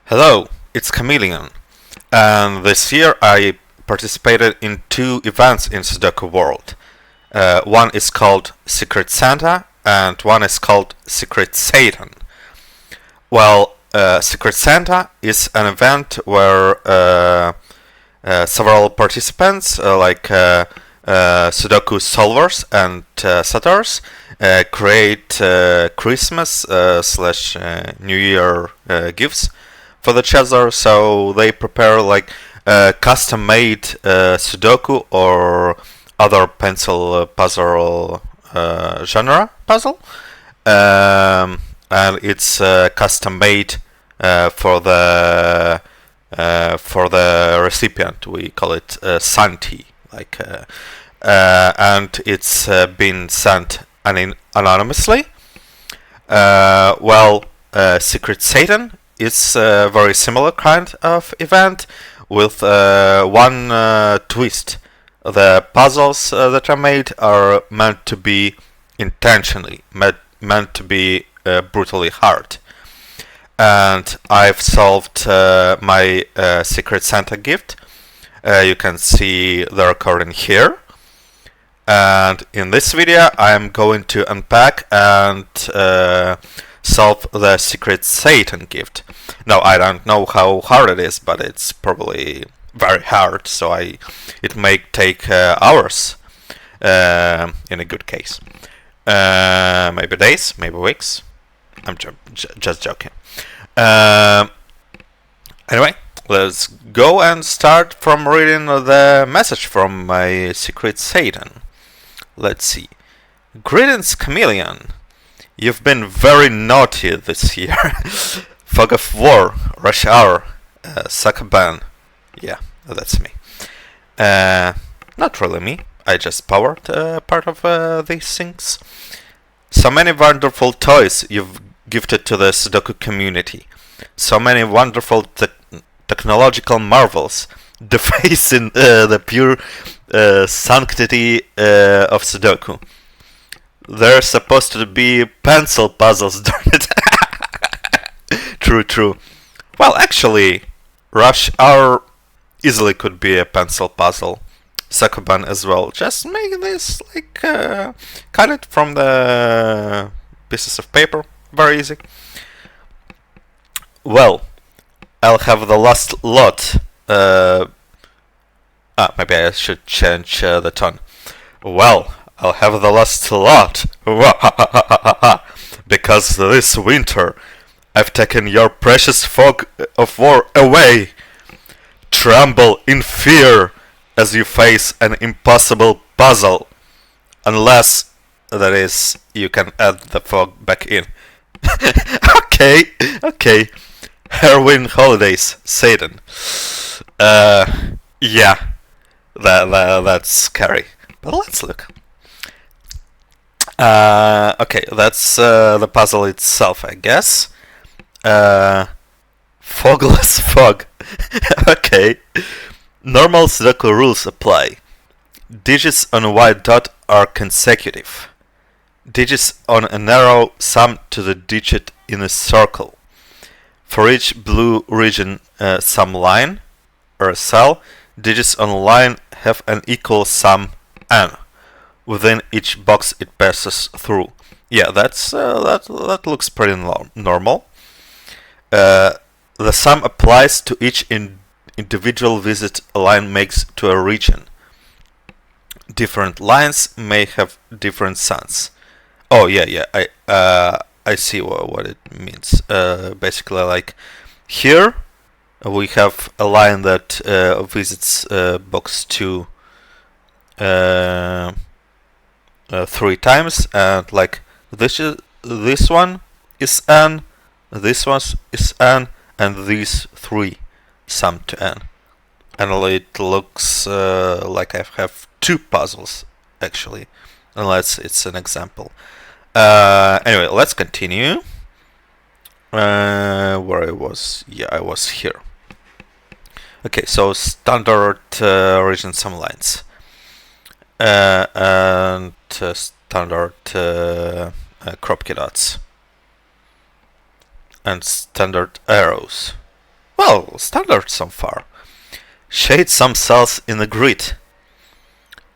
Hello, it's Chameleon, and this year I participated in two events in Sudoku World. One is called Secret Santa, and one is called Secret Satan. Well, Secret Santa is an event where several participants, Sudoku solvers and setters, create Christmas slash New Year gifts for the chaser. So they prepare custom-made Sudoku or other pencil puzzle genre puzzle, and it's custom-made for the recipient. We call it Santi, and it's been sent anonymously. Secret Satan is a very similar kind of event with one twist. The puzzles that are made are meant to be intentionally meant to be brutally hard. And I've solved my Secret Santa gift. You can see the recording here. And in this video, I'm going to unpack and solve the Secret Satan gift. Now, I don't know how hard it is, but it's probably very hard, so it may take hours in a good case. Maybe days, maybe weeks. I'm just joking. Anyway, let's go and start from reading the message from my Secret Satan. Let's see. Greetings, Chameleon. You've been very naughty this year. Fog of War, Rush Hour, Sucker Ban. Yeah, that's me. Not really me. I just powered part of these things. So many wonderful toys you've gifted to the Sudoku community. So many wonderful technological marvels, defacing the pure sanctity of Sudoku. They're supposed to be pencil puzzles, darn it. True. Well, actually, Rush Hour easily could be a pencil puzzle. Sakuban as well. Just make this cut it from the pieces of paper. Very easy. Well, I'll have the last lot. Maybe I should change the tone. Well, I'll have the last lot. Because this winter, I've taken your precious fog of war away. Tremble in fear as you face an impossible puzzle. Unless, that is, you can add the fog back in. Okay. Halloween holidays, Satan. Yeah, that's scary. But let's look. Okay, that's the puzzle itself, I guess. Fogless Fog. Okay. Normal Sudoku rules apply. Digits on a white dot are consecutive. Digits on an arrow sum to the digit in a circle. For each blue region sum line or a cell, digits on a line have an equal sum n within each box it passes through. Yeah, that looks pretty normal. The sum applies to each individual visit a line makes to a region. Different lines may have different sums. Oh yeah. I see what it means. Basically, like here we have a line that visits box 2 3 times, and like this one is n, this one is n, and these 3 sum to n. And it looks like I have 2 puzzles actually, unless it's an example. Anyway, let's continue. Where I was? Yeah, I was here. Okay, so standard region sum lines. And standard crop key dots. And standard arrows. Well, standard so far. Shade some cells in a grid.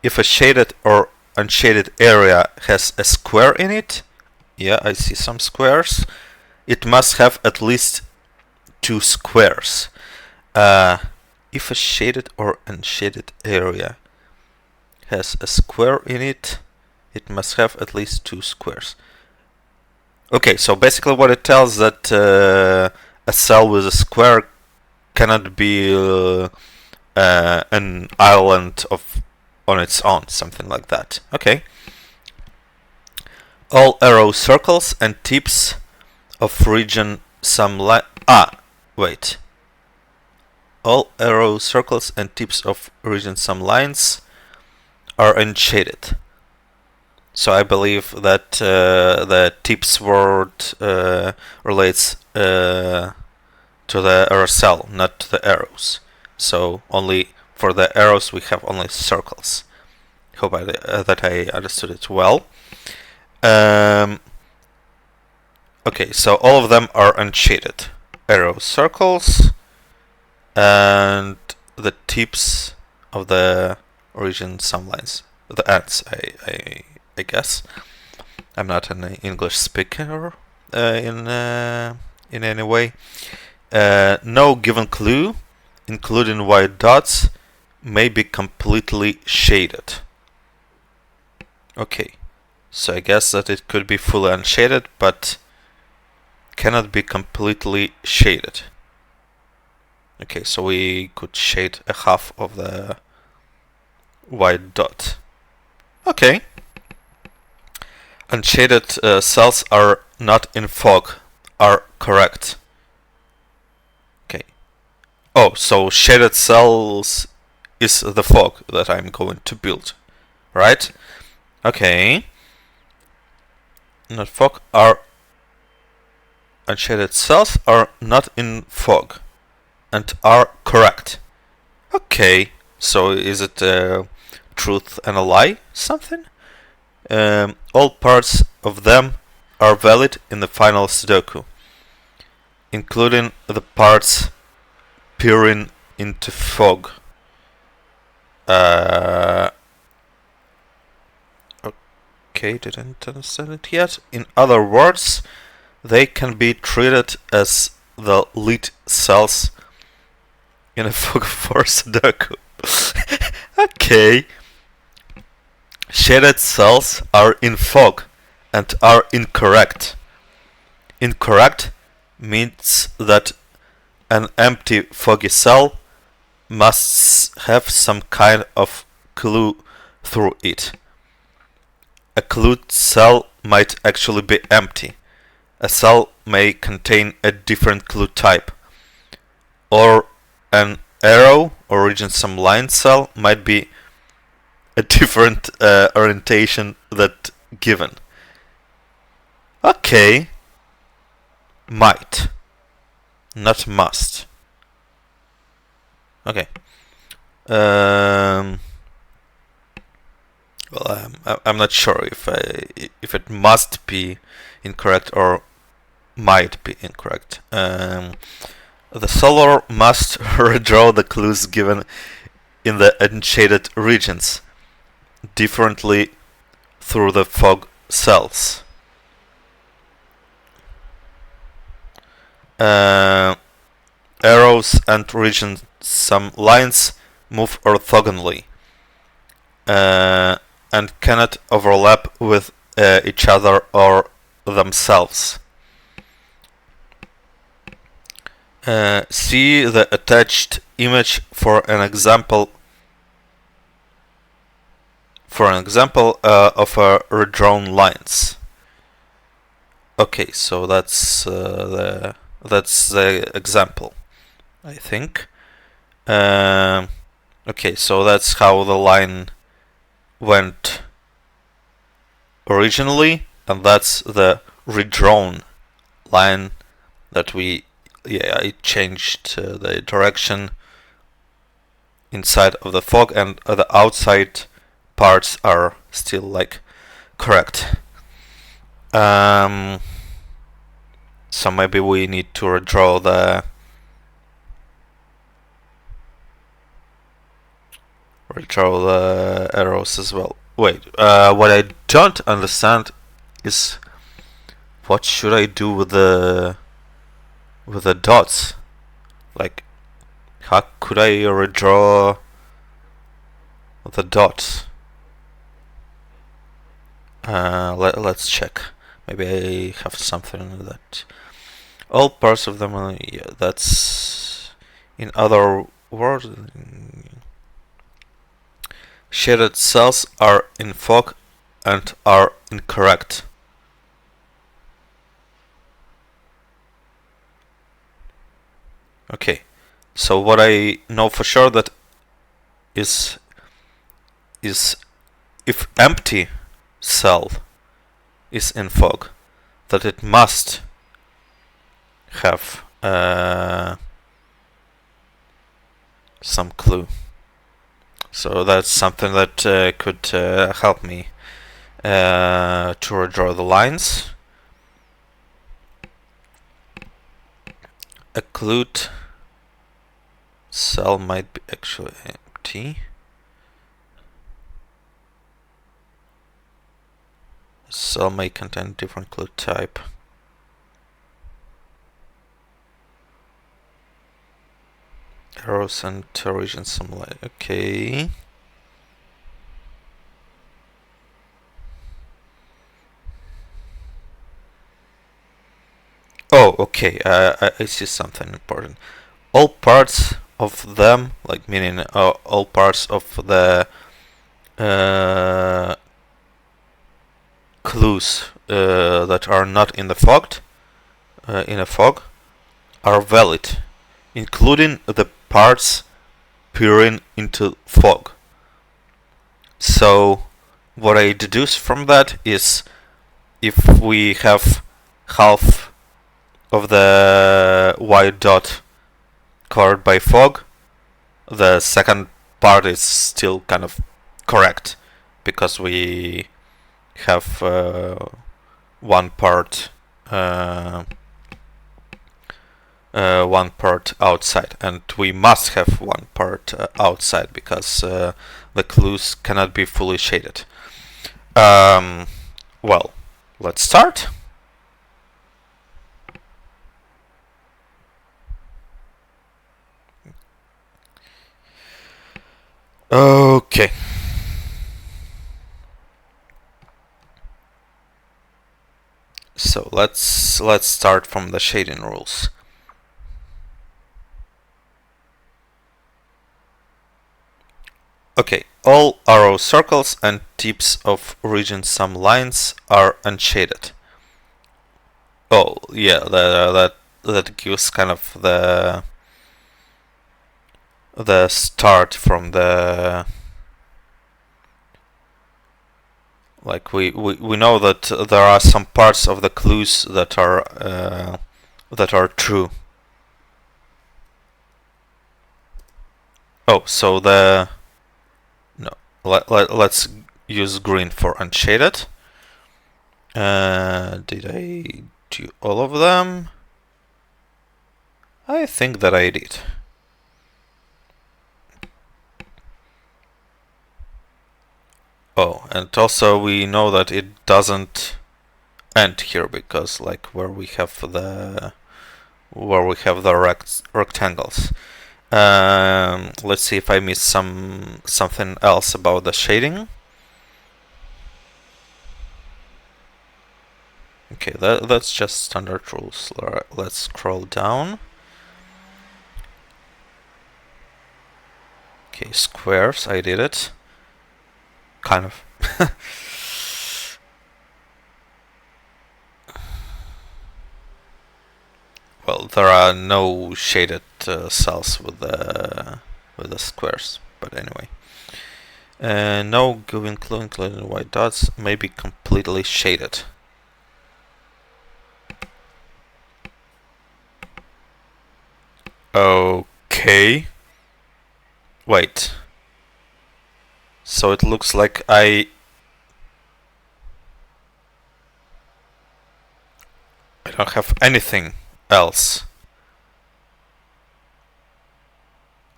If a shaded or unshaded area has a square in it, yeah, I see some squares, it must have at least 2 squares. If a shaded or unshaded area has a square in it, it must have at least 2 squares. Okay, so basically what it tells that a cell with a square cannot be an island on its own, something like that. Okay. All arrow circles and tips of region some line. Wait. All arrow circles and tips of region some lines are unshaded. So I believe that the tips word relates to the arrow cell, not to the arrows. So only for the arrows we have only circles. Hope that I understood it well. Okay, so all of them are unshaded. Arrow circles and the tips of the origin some lines. The ends, I guess. I'm not an English speaker in any way. No given clue, including white dots, may be completely shaded. Okay, so I guess that it could be fully unshaded, but cannot be completely shaded. Okay, so we could shade a half of the white dot. Okay. Unshaded cells are not in fog, are correct. Okay. Oh, so shaded cells is the fog that I'm going to build, right? Okay. Not fog are unshaded cells are not in fog and are correct. Okay. So is it truth and a lie? Something? All parts of them are valid in the final sudoku, including the parts peering into fog. Okay, didn't understand it yet. In other words, they can be treated as the lead cells in a fog 4 sudoku. Okay. Shaded cells are in fog and are incorrect. Incorrect means that an empty foggy cell must have some kind of clue through it. A clued cell might actually be empty. A cell may contain a different clue type. Or an arrow or region some line cell might be a different orientation that given. Okay. Might. Not must. Okay. Well, I'm not sure if it must be incorrect or might be incorrect. The solver must redraw the clues given in the unshaded regions differently through the fog cells. Arrows and region some lines move orthogonally and cannot overlap with each other or themselves. See the attached image for an example of redrawn lines. Okay, so that's the example, I think. Okay, so that's how the line went originally, and that's the redrawn line that I changed the direction inside of the fog, and the outside parts are still like correct. So maybe we need to redraw redraw the arrows as well. Wait, what I don't understand is what should I do with the dots? Like, how could I redraw the dots? Let's check. Maybe I have something that all parts of them. Yeah, that's in other words. Shaded cells are in fog and are incorrect. Okay, so what I know for sure that is if empty cell is in fog, that it must have some clue. So that's something that could help me to redraw the lines. Occlude cell might be actually empty. Cell may contain different clue type. Arrows and regions some light. Okay. Oh, okay. I see something important. All parts of them, like meaning all parts of the clues that are not in the fog, are valid, including the parts peering into fog. So what I deduce from that is if we have half of the white dot covered by fog, the second part is still kind of correct because we have one part outside, and we must have one part outside because the clues cannot be fully shaded. Well, let's start. Okay. So let's start from the shading rules. Okay, all arrow circles and tips of region sum lines are unshaded. Oh yeah, that gives kind of the start from the, like we know that there are some parts of the clues that are true. Oh, so let's use green for unshaded. Did I do all of them? I think that I did. Oh, and also we know that it doesn't end here because like where we have the rectangles. Let's see if I missed something else about the shading. Okay, that's just standard rules. Let's scroll down. Okay, squares, I did it. Kind of. Well, there are no shaded cells with the squares, but anyway. No given clue including white dots may be completely shaded. Okay. Wait. So it looks like I don't have anything else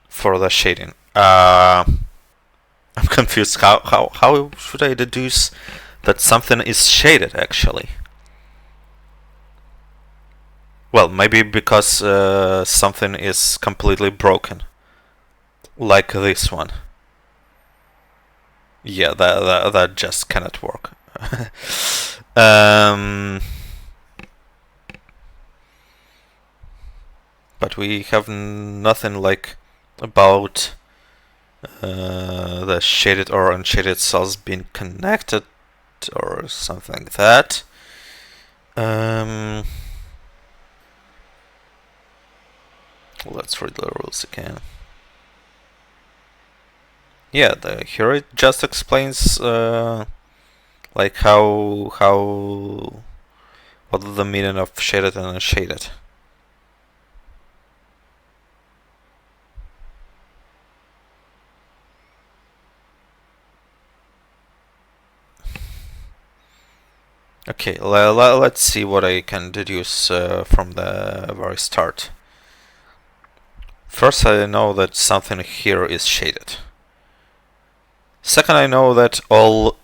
for the shading. I'm confused. How should I deduce that something is shaded actually? Well, maybe because something is completely broken, like this one. Yeah, that just cannot work. But we have nothing like about the shaded or unshaded cells being connected or something like that. Let's read the rules again. Yeah, here it just explains like what is the meaning of shaded and unshaded. Okay, let's see what I can deduce from the very start. First, I know that something here is shaded. Second, I know that all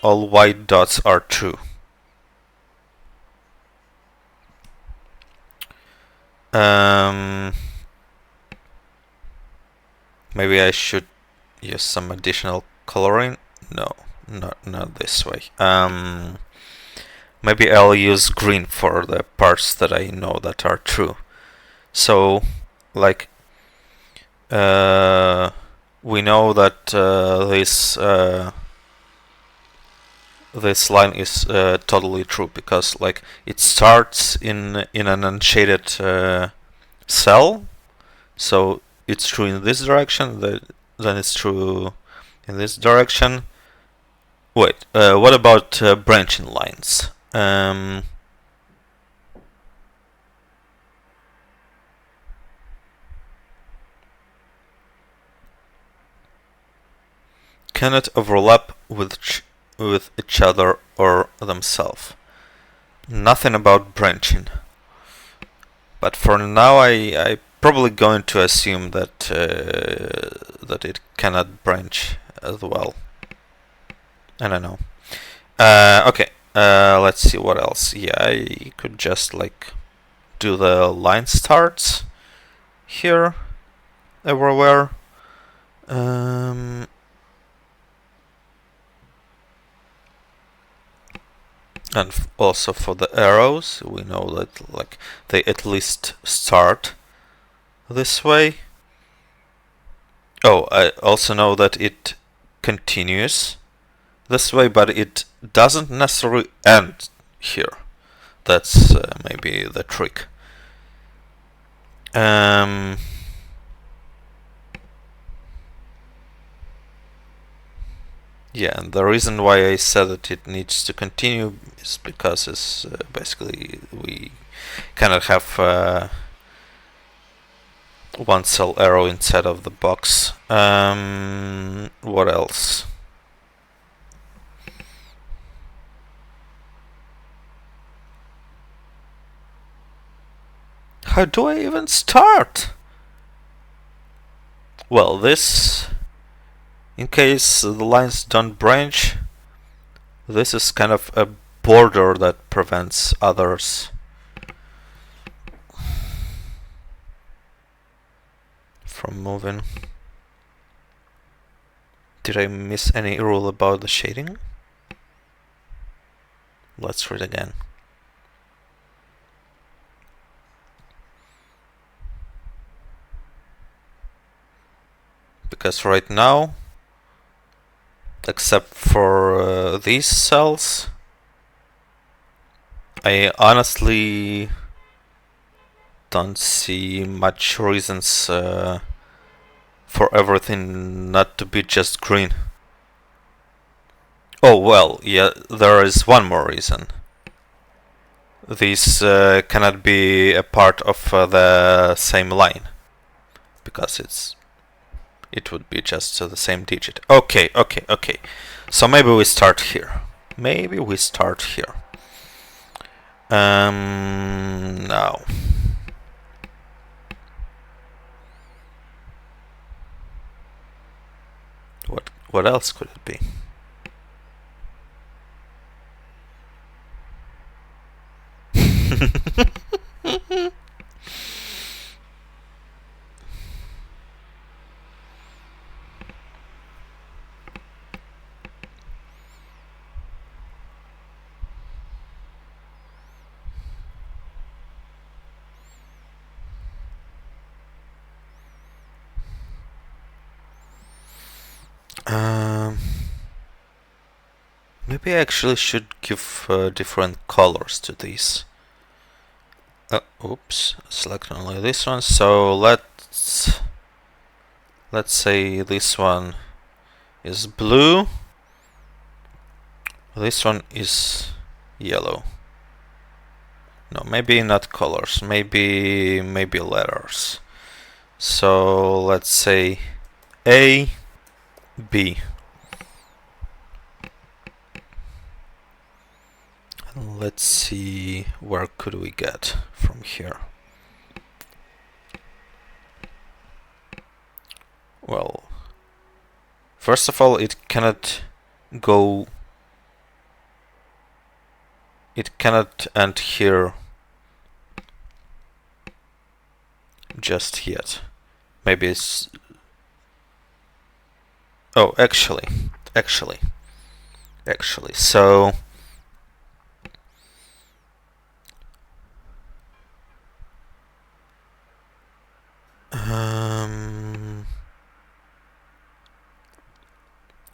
white dots are true. Maybe I should use some additional coloring. No, not this way. Maybe I'll use green for the parts that I know that are true. So, like, we know that this line is totally true because, like, it starts in an unshaded cell, so it's true in this direction. Then it's true in this direction. Wait, what about branching lines? Cannot overlap with each other or themselves. Nothing about branching. But for now, I probably going to assume that that it cannot branch as well. I don't know. Okay, let's see what else. Yeah, I could just like do the line starts here everywhere. And also for the arrows, we know that like they at least start this way. Oh, I also know that it continues this way, but it doesn't necessarily end here. That's maybe the trick. Yeah, and the reason why I said that it needs to continue is because it's basically we cannot have one cell arrow inside of the box. What else? How do I even start? Well, this, in case the lines don't branch, this is kind of a border that prevents others from moving. Did I miss any rule about the shading? Let's read again. Because right now, except for these cells, I honestly don't see much reasons for everything not to be just green. Oh well, yeah, there is one more reason. These cannot be a part of the same line, because it would be just the same digit. Okay. So maybe we start here. Now. What else could it be? Maybe I actually should give different colors to these. Oops, select only this one. So let's say this one is blue. This one is yellow. No, maybe not colors. Maybe letters. So let's say A, B. Let's see, where could we get from here? Well, first of all, it cannot end here just yet. Maybe it's... Oh, actually, so...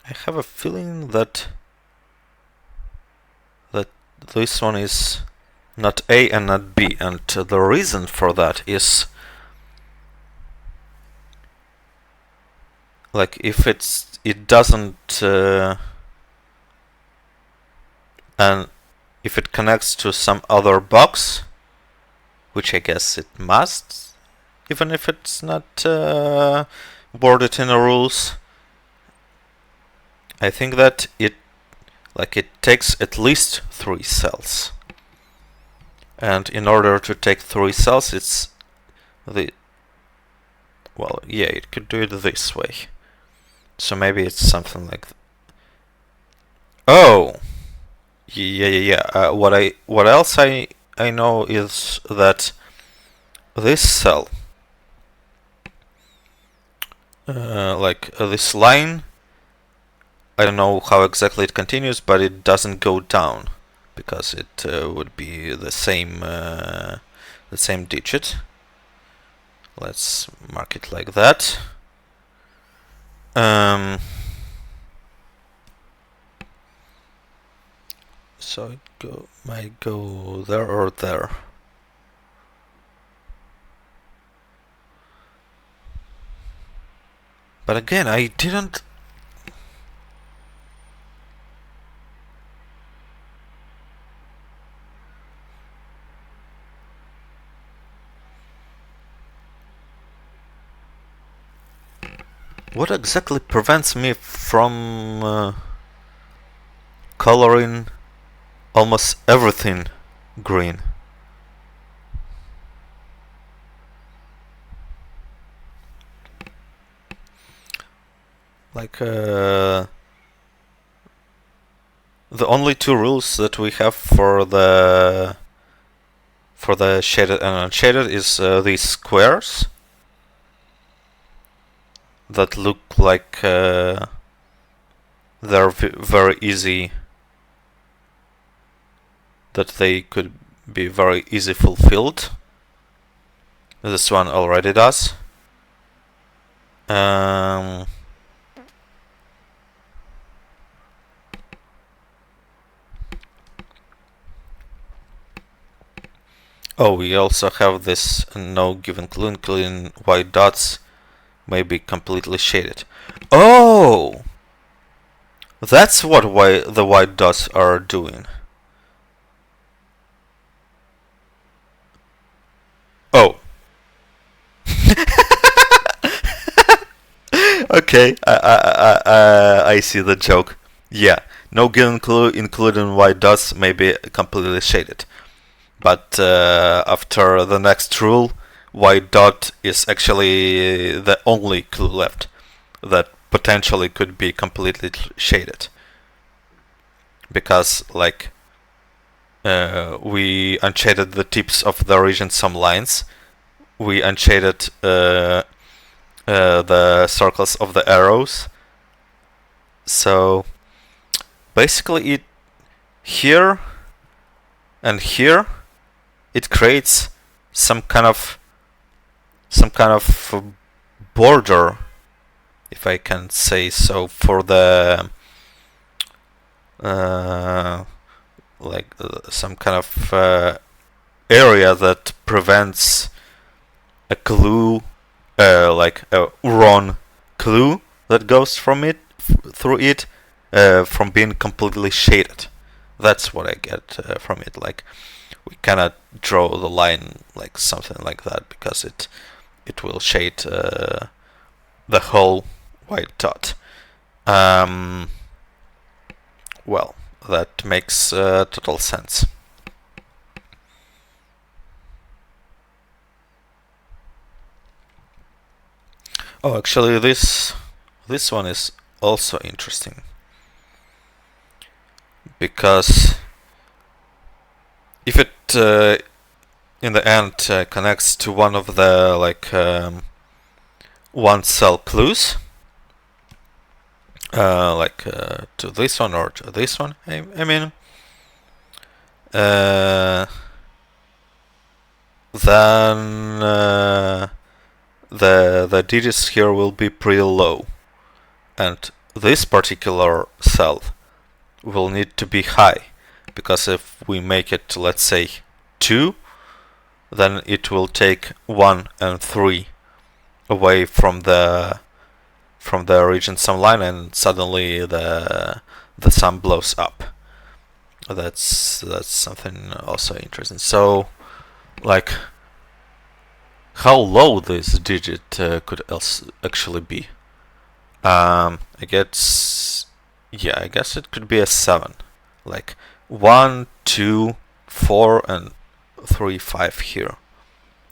I have a feeling that this one is not A and not B, and the reason for that is like if it doesn't and if it connects to some other box, which I guess it must, even if it's not worded in the rules, I think that it takes at least 3 cells. And in order to take 3 cells, it's it could do it this way. So maybe it's something like oh, yeah. What else I know is that this cell, this line, I don't know how exactly it continues, but it doesn't go down because it would be the same digit. Let's mark it like that. So it might go there or there. But again, I didn't... What exactly prevents me from coloring almost everything green? Like the only 2 rules that we have for the shaded and unshaded is these squares that look like they're very easy, that they could be very easy fulfilled. This one already does. Oh, we also have this no given clue, including white dots may be completely shaded. Oh! That's what the white dots are doing. Oh. Okay, I see the joke. Yeah, no given clue, including white dots, may be completely shaded. But after the next rule, white dot is actually the only clue left that potentially could be completely shaded, because like we unshaded the tips of the region some lines, we unshaded the circles of the arrows. So basically it here and here it creates some kind of border, if I can say so, for the some kind of area that prevents a clue, like a wrong clue that goes from it through it, from being completely shaded. That's what I get from it. Like, we cannot draw the line like something like that, because it will shade the whole white dot. Well, that makes total sense. Oh, actually, this one is also interesting, because if it in the end connects to one of the one cell clues, to this one or to this one, I mean, then the digits here will be pretty low, and this particular cell will need to be high, because if we make it, let's say, 2, then it will take 1 and 3 away from the region sum line, and suddenly the sum blows up. That's something also interesting. So, like, how low this digit could actually be? I guess it could be a 7, like 1, 2, 4, and 3, 5 here.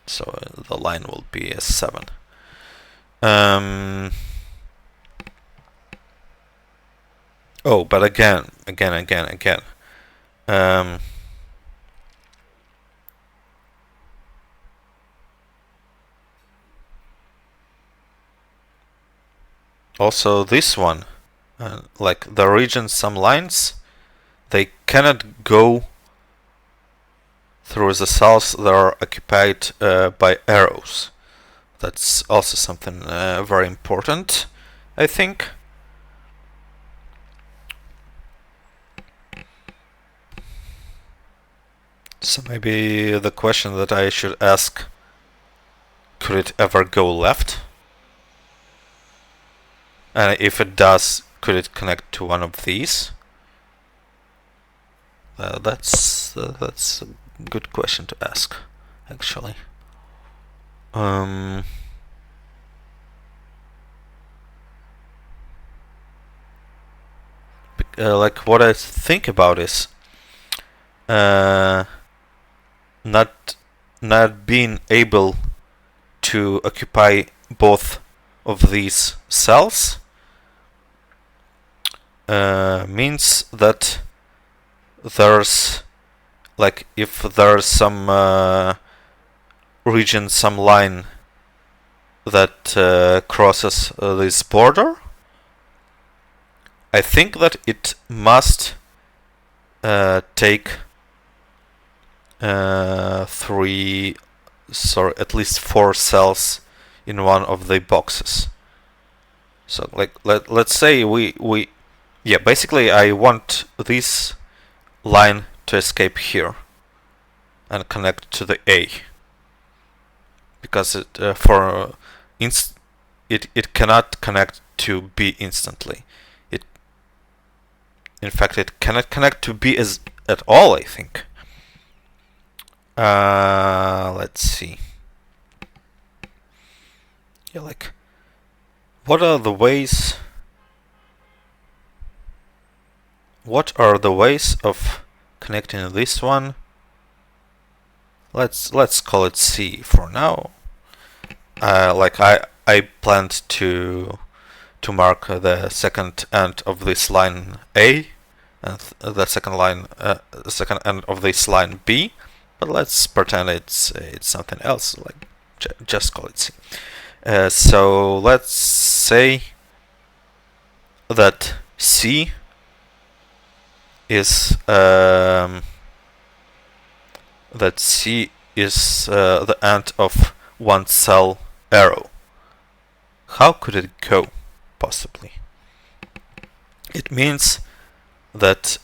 So the line will be a 7. Oh, but again. Also, this one, like the region sum lines, they cannot go through the cells that are occupied by arrows. That's also something very important, I think. So maybe the question that I should ask, could it ever go left? And if it does, could it connect to one of these? That's a good question to ask, actually. Like, what I think about is not being able to occupy both of these cells means that there's, like, if there's some region, some line that crosses this border, I think that it must take at least 4 cells in one of the boxes. So, like, let's say basically I want this line to escape here and connect to the A, because it cannot connect to B instantly. In fact, it cannot connect to B at all, I think. Let's see. Yeah, like, what are the ways of connecting this one? Let's call it C for now. Like, I planned to to mark the second end of this line A and the second end of this line B, but let's pretend it's something else, like just call it C. So let's say that C is the end of one cell arrow. How could it go, possibly? It means that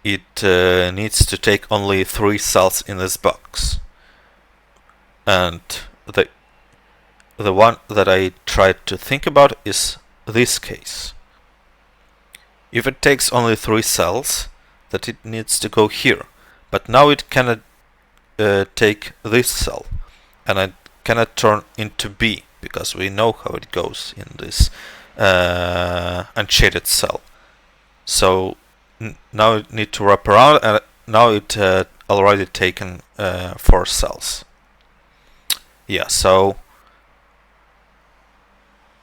it needs to take only 3 cells in this box, and the one that I tried to think about is this case. If it takes only 3 cells, that it needs to go here, but now it cannot take this cell, and it cannot turn into B, because we know how it goes in this unshaded cell. So now it needs to wrap around, and now it already taken 4 cells. Yeah, so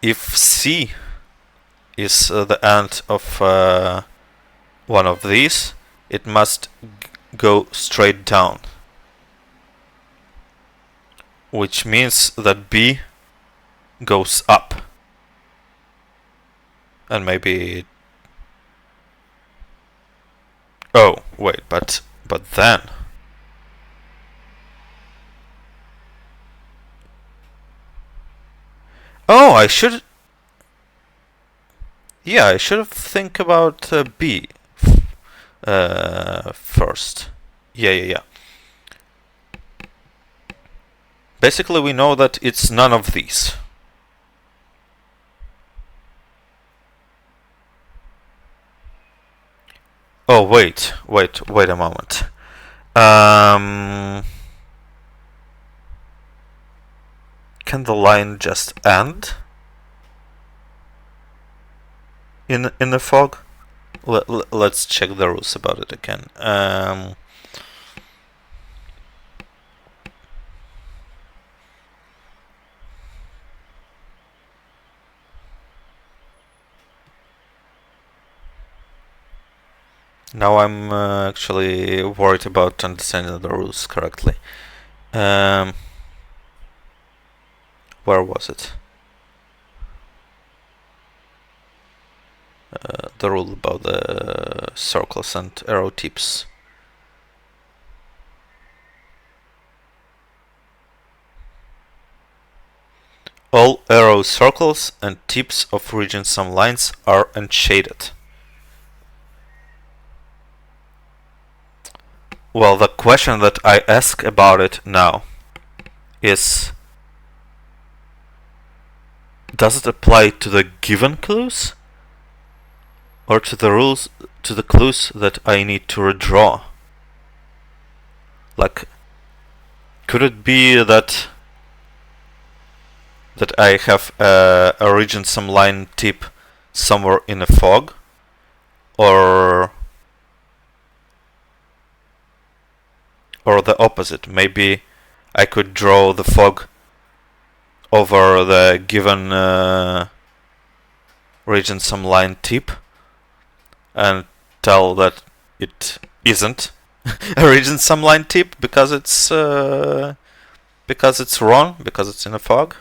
if C is the end of one of these, it must go straight down, which means that B goes up, and maybe oh wait, but then oh, I should think about B first. Yeah. Basically, we know that it's none of these. Oh, wait a moment. Can the line just end in the fog? Let's check the rules about it again. Now I'm actually worried about understanding the rules correctly. Where was it? The rule about the circles and arrow tips. All arrow circles and tips of region sum lines are unshaded. Well, the question that I ask about it now is, does it apply to the given clues, or to the rules, to the clues that I need to redraw? Like, could it be that I have a region sum line tip somewhere in a fog, or the opposite? Maybe I could draw the fog over the given region sum line tip and tell that it isn't a region sum line tip because it's wrong, because it's in a fog.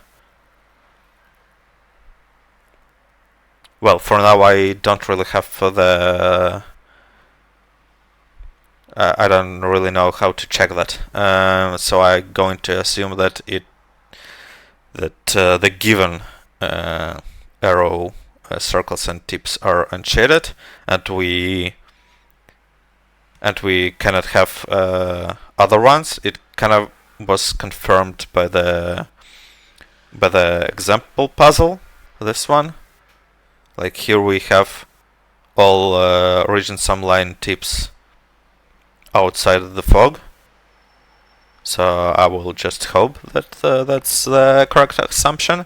Well, for now I don't really have the I don't really know how to check that, so I'm going to assume that the given arrow circles and tips are unshaded, and we cannot have other ones. It kind of was confirmed by the example puzzle, this one. Like, here we have all region sum line tips outside of the fog, so I will just hope that that's the correct assumption.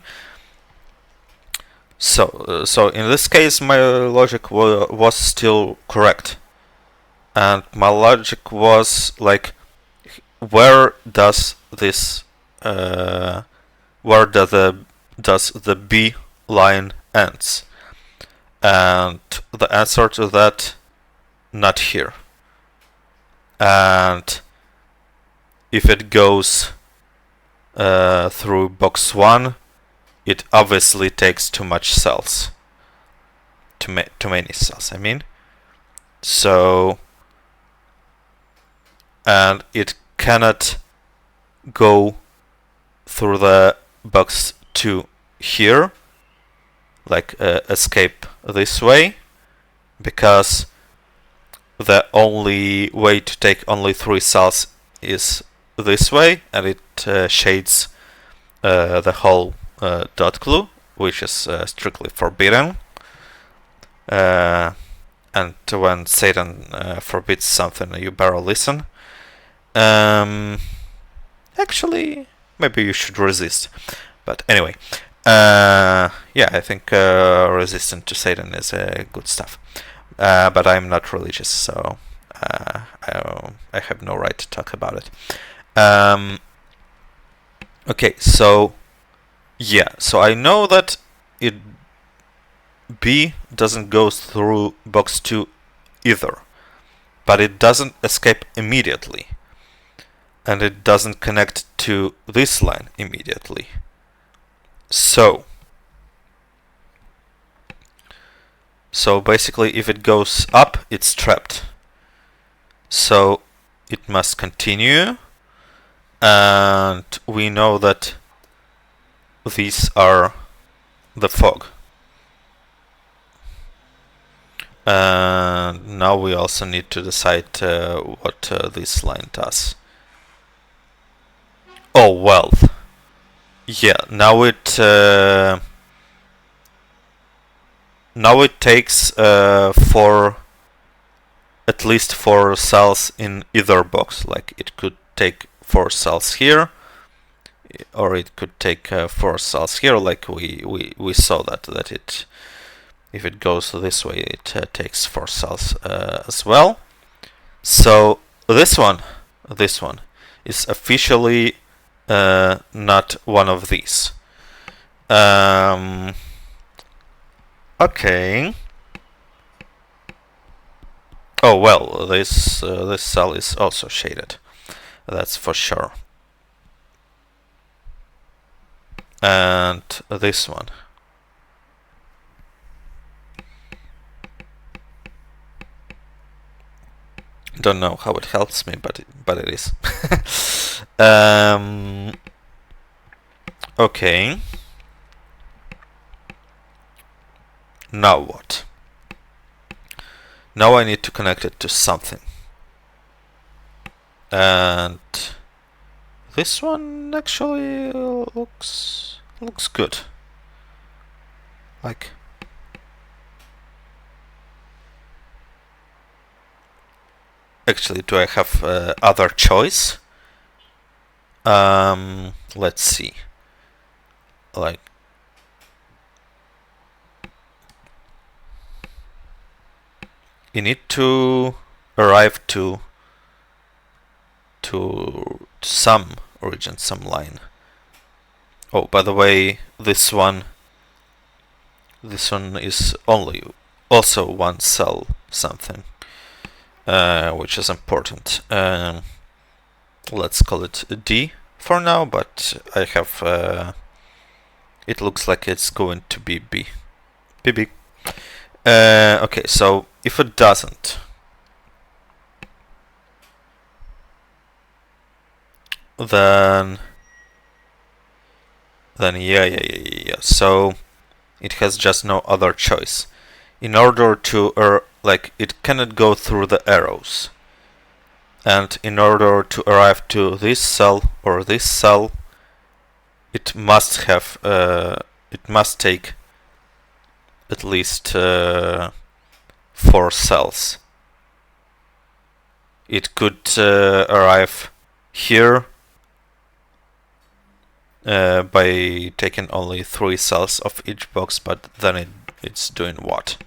So in this case my logic was still correct, and my logic was like, where does this does the B line ends. And the answer to that, not here. And if it goes through box 1, it obviously takes too much cells. Too many cells, I mean. So, and it cannot go through the box 2 here, like escape this way, because the only way to take only 3 cells is this way, and it shades the whole dot clue, which is strictly forbidden. And when Satan forbids something, you better listen. Actually, maybe you should resist. But anyway, yeah, I think resistance to Satan is good stuff. But I'm not religious, so I have no right to talk about it. Okay, so yeah, so I know that it B doesn't go through box 2 either, but it doesn't escape immediately, and it doesn't connect to this line immediately. So basically, if it goes up, it's trapped. So it must continue, and we know that these are the fog. And now we also need to decide what this line does. Oh, well. Yeah, now it takes for at least 4 cells in either box. Like, it could take 4 cells here, or it could take 4 cells here, like we saw that it, if it goes this way, it takes 4 cells as well. So this one is officially not one of these. Okay. Oh well, this cell is also shaded. That's for sure. And this one. Don't know how it helps me, but it is. Okay. Now what? Now I need to connect it to something. And this one actually looks good. Like, actually, do I have other choice? Let's see. Like, you need to arrive to some origin, some line. Oh, by the way, this one is also 1 cell something, which is important. Let's call it D for now, but I have it looks like it's going to be B. BB. Okay, so if it doesn't, then yeah. So it has just no other choice. In order to like, it cannot go through the arrows, and in order to arrive to this cell or this cell, it must have it must take at least 4 cells. It could arrive here by taking only 3 cells of each box, but then it's doing what?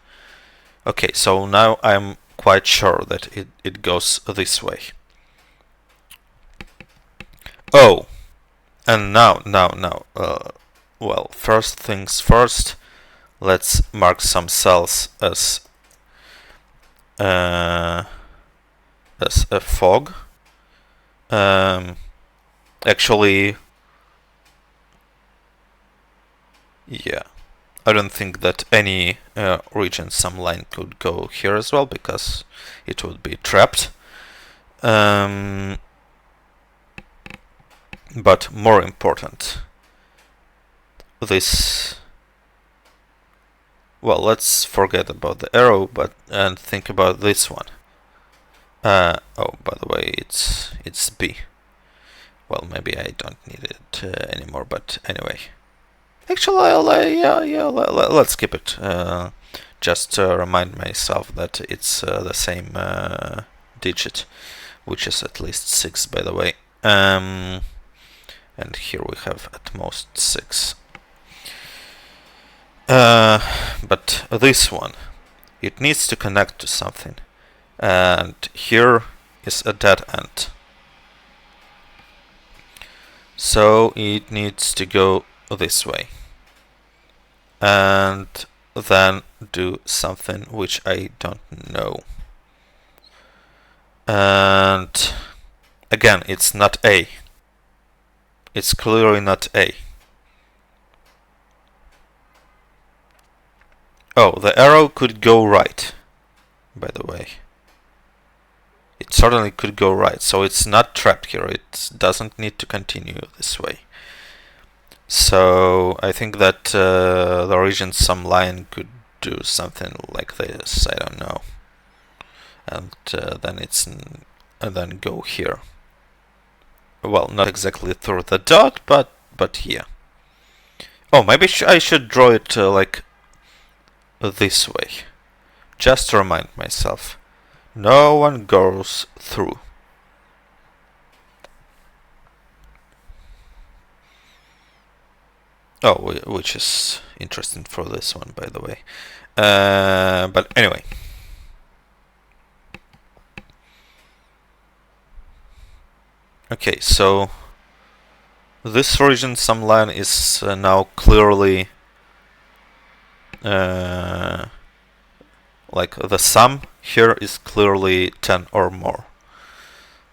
Okay, so now I'm quite sure that it goes this way. Oh, and now, well, first things first, let's mark some cells as a fog. Actually, yeah, I don't think that any region sum line could go here as well, because it would be trapped. But more important, this, well, let's forget about the arrow, and think about this one. Oh, by the way, it's B. Well, maybe I don't need it anymore, but anyway. Actually, let's skip it. Just to remind myself that it's the same digit, which is at least 6, by the way. And here we have at most 6. But this one, it needs to connect to something. And here is a dead end. So it needs to go this way. And then do something which I don't know. And again, it's not A. It's clearly not A. Oh, the arrow could go right, by the way. It certainly could go right, so it's not trapped here. It doesn't need to continue this way. So I think that the region sum line could do something like this. I don't know, and then go here. Well, not exactly through the dot, but here. Oh, maybe I should draw it like this way, just to remind myself. No one goes through. Oh, which is interesting for this one, by the way. But anyway. Okay, so this region sum line is now clearly like the sum here is clearly 10 or more.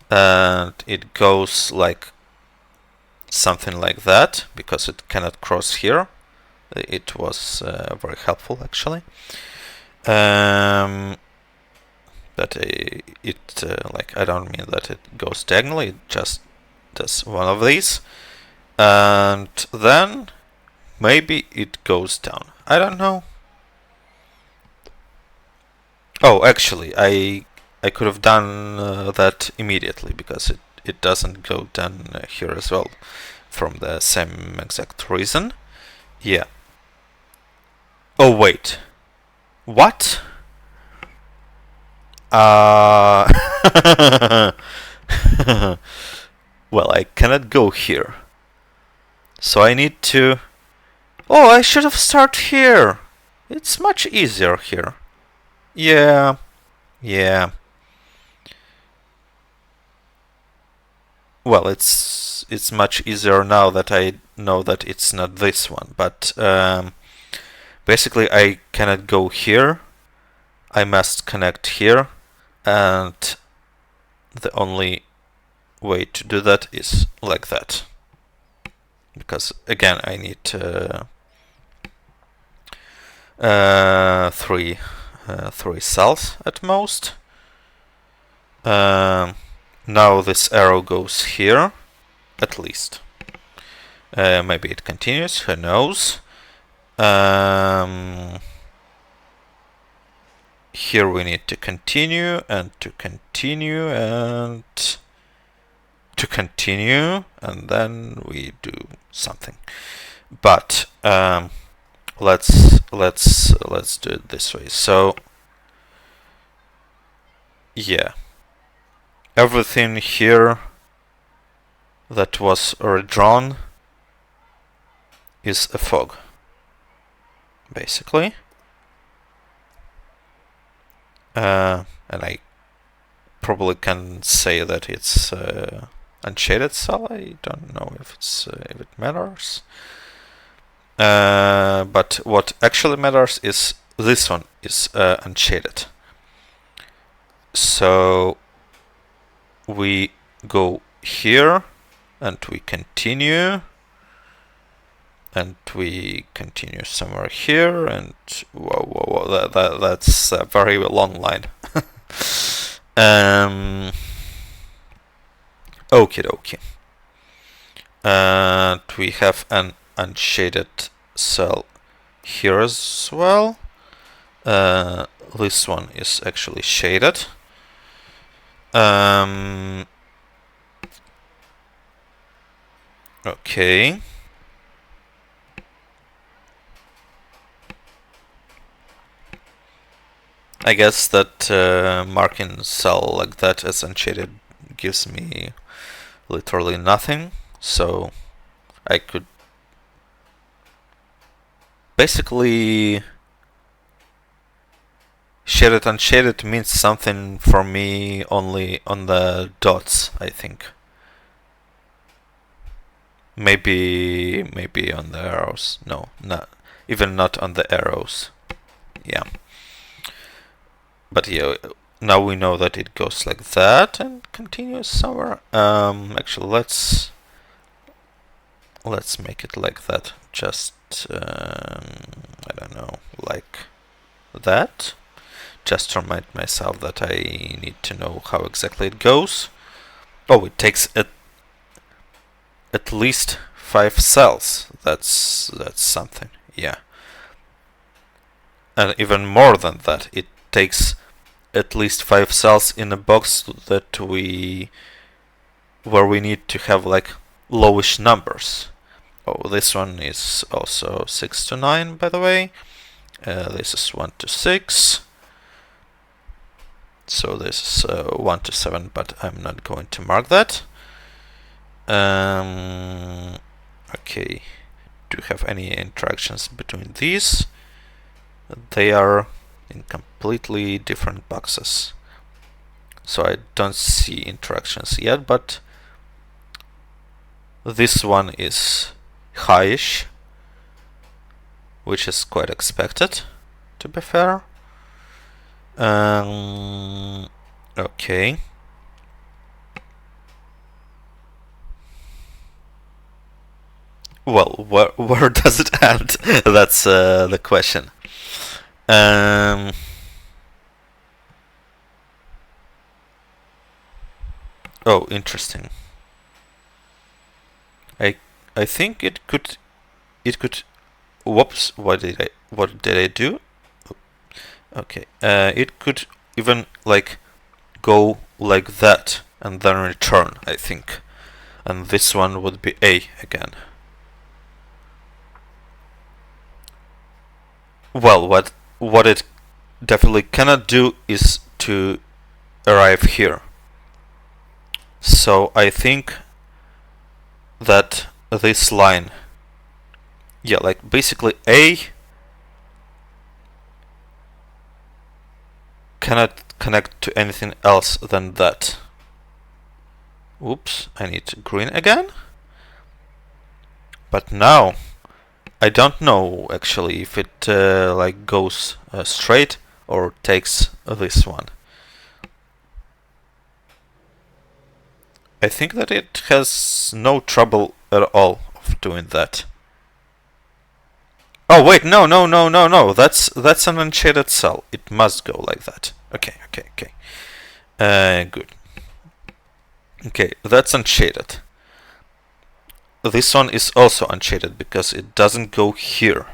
And it goes like something like that, because it cannot cross here. It was very helpful, actually. But like, I don't mean that it goes diagonally, it just does one of these. And then maybe it goes down. I don't know. Oh, actually, I could have done that immediately, because it doesn't go down here as well, from the same exact reason. Yeah. Oh, wait. What? Well, I cannot go here. So I need to... Oh, I should have started here. It's much easier here. Yeah. Well, it's much easier now that I know that it's not this one, but basically I cannot go here. I must connect here, and the only way to do that is like that. Because again, I need three cells at most. Now this arrow goes here, at least. Maybe it continues, who knows. Here we need to continue, and to continue, and to continue, and then we do something. But let's do it this way. So yeah, everything here that was redrawn is a fog, basically. And I probably can say that it's unshaded cell. I don't know if it matters. But what actually matters is this one is unshaded. So we go here and we continue, and we continue somewhere here, and whoa, that's a very long line. Okie dokie. And we have an unshaded cell here as well. This one is actually shaded. Okay. I guess that marking cell like that as unshaded gives me literally nothing, so I could basically shaded unshaded means something for me only on the dots, I think. Maybe on the arrows. No, not even not on the arrows. Yeah. But yeah, now we know that it goes like that and continues somewhere. Actually, let's make it like that. Just I don't know, like that. Just to remind myself that I need to know how exactly it goes. Oh, it takes at least 5 cells. That's something. Yeah. And even more than that, it takes at least 5 cells in a box that where we need to have like lowish numbers. Oh, this one is also 6 to 9, by the way. This is 1 to 6. So this is 1 to 7, but I'm not going to mark that. Okay. Do you have any interactions between these? They are in completely different boxes. So I don't see interactions yet, but this one is highish, which is quite expected, to be fair. Okay. Well, where does it end? That's the question. Oh, interesting. I think it could. Whoops! What did I do? Okay. It could even like go like that and then return, I think. And this one would be A again. Well, what it definitely cannot do is to arrive here. So I think that this line, yeah, like basically A cannot connect to anything else than that. Oops, I need green again. But now I don't know actually if it like goes straight or takes this one. I think that it has no trouble at all of doing that. Oh wait, no, that's an unshaded cell. It must go like that. Okay. Good. Okay, that's unshaded. This one is also unshaded because it doesn't go here.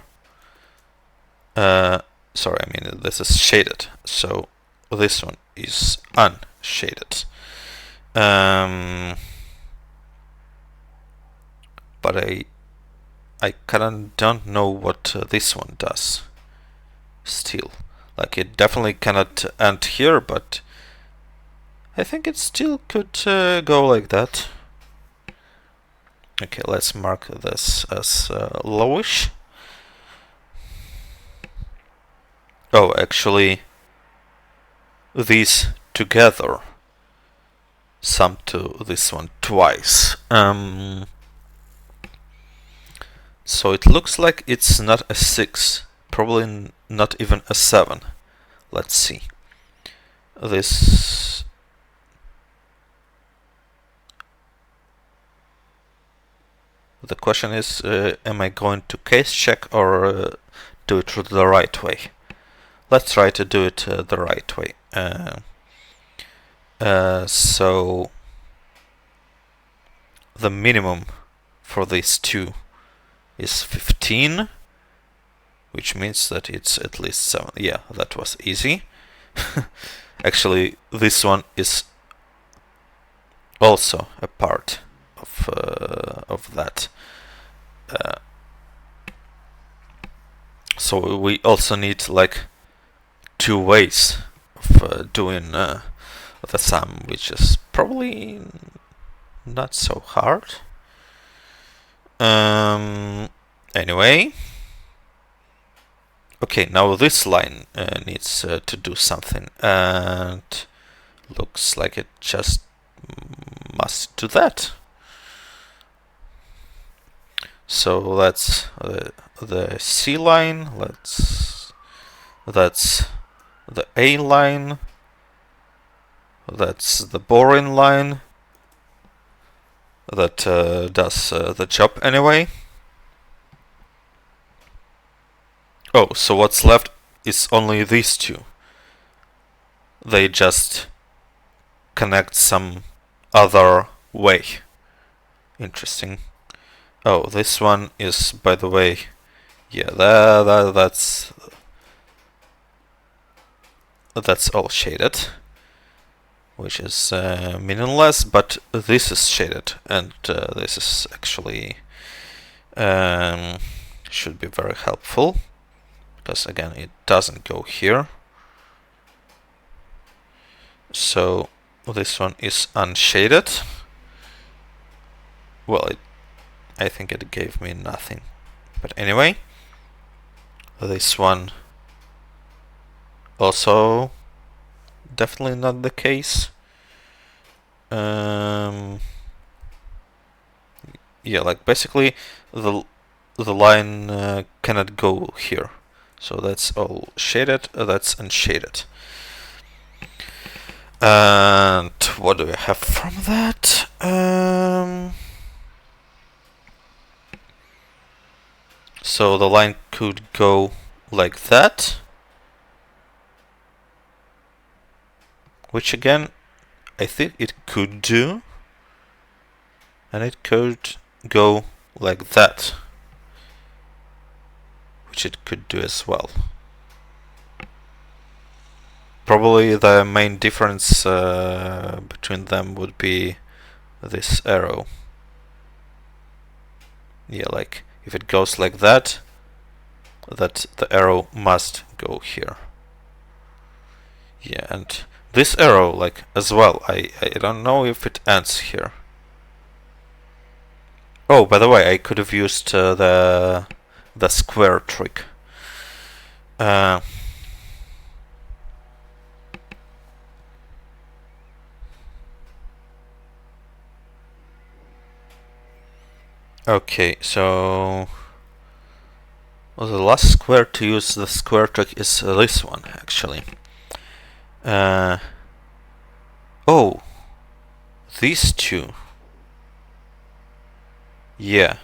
Sorry, I mean this is shaded, so this one is unshaded. But I kinda don't know what this one does. Still, like it definitely cannot end here, but I think it still could go like that. Okay, let's mark this as lowish. Oh, actually, these together sum to this one twice. So it looks like it's not a 6, probably not even a 7. Let's see. This... The question is, am I going to case check or do it the right way? Let's try to do it the right way. So the minimum for these two is 15, which means that it's at least 7. Yeah, that was easy. Actually, this one is also a part of that. So we also need like 2 ways of doing the sum, which is probably not so hard. Anyway, okay, now this line needs to do something, and looks like it just must do that. So that's the C line, that's the A line, that's the boring line that does the job anyway. Oh, so what's left is only these two. They just connect some other way. Interesting. Oh, this one is, by the way, yeah, that's all shaded, which is meaningless, but this is shaded, and this is actually should be very helpful, because again, it doesn't go here. So this one is unshaded. Well, I think it gave me nothing. But anyway, this one also definitely not the case. Yeah, like basically the line cannot go here. So that's all shaded, that's unshaded. And what do we have from that? So the line could go like that, which again I think it could do, and it could go like that, which it could do as well. Probably the main difference between them would be this arrow. Yeah, like if it goes like that, the arrow must go here. Yeah, and this arrow, like, as well, I don't know if it ends here. Oh, by the way, I could have used the square trick. Okay, so well, the last square to use the square trick is this one, actually. Oh, these two. Yeah.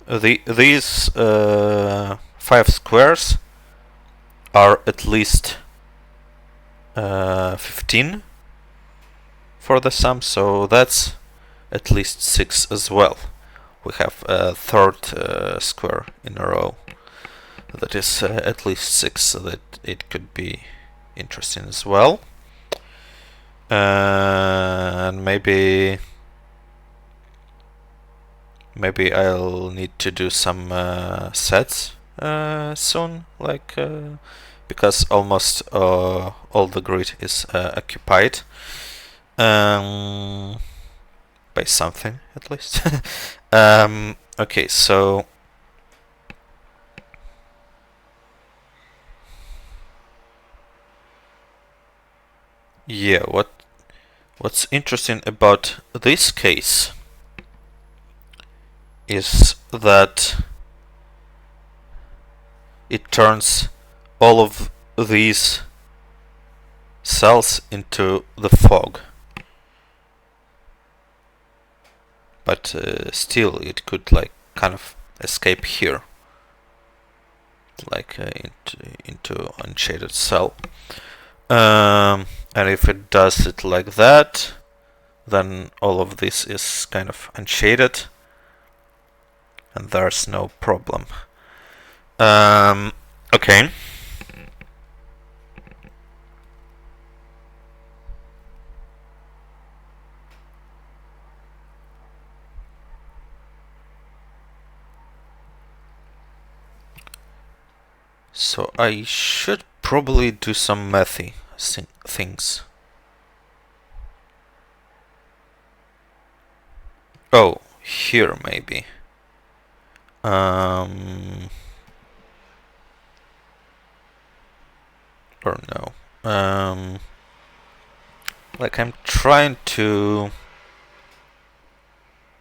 These 5 squares are at least 15 for the sum, so that's at least 6 as well. We have a third square in a row that is at least 6, so that it could be interesting as well. And maybe I'll need to do some sets soon, like because almost all the grid is occupied by something, at least. Okay, so yeah, what's interesting about this case is that it turns all of these cells into the fog. But still it could like kind of escape here, like into unshaded cell. And if it does it like that, then all of this is kind of unshaded and there's no problem. Okay. So I should probably do some mathy things. Oh, here maybe. Or no. Like I'm trying to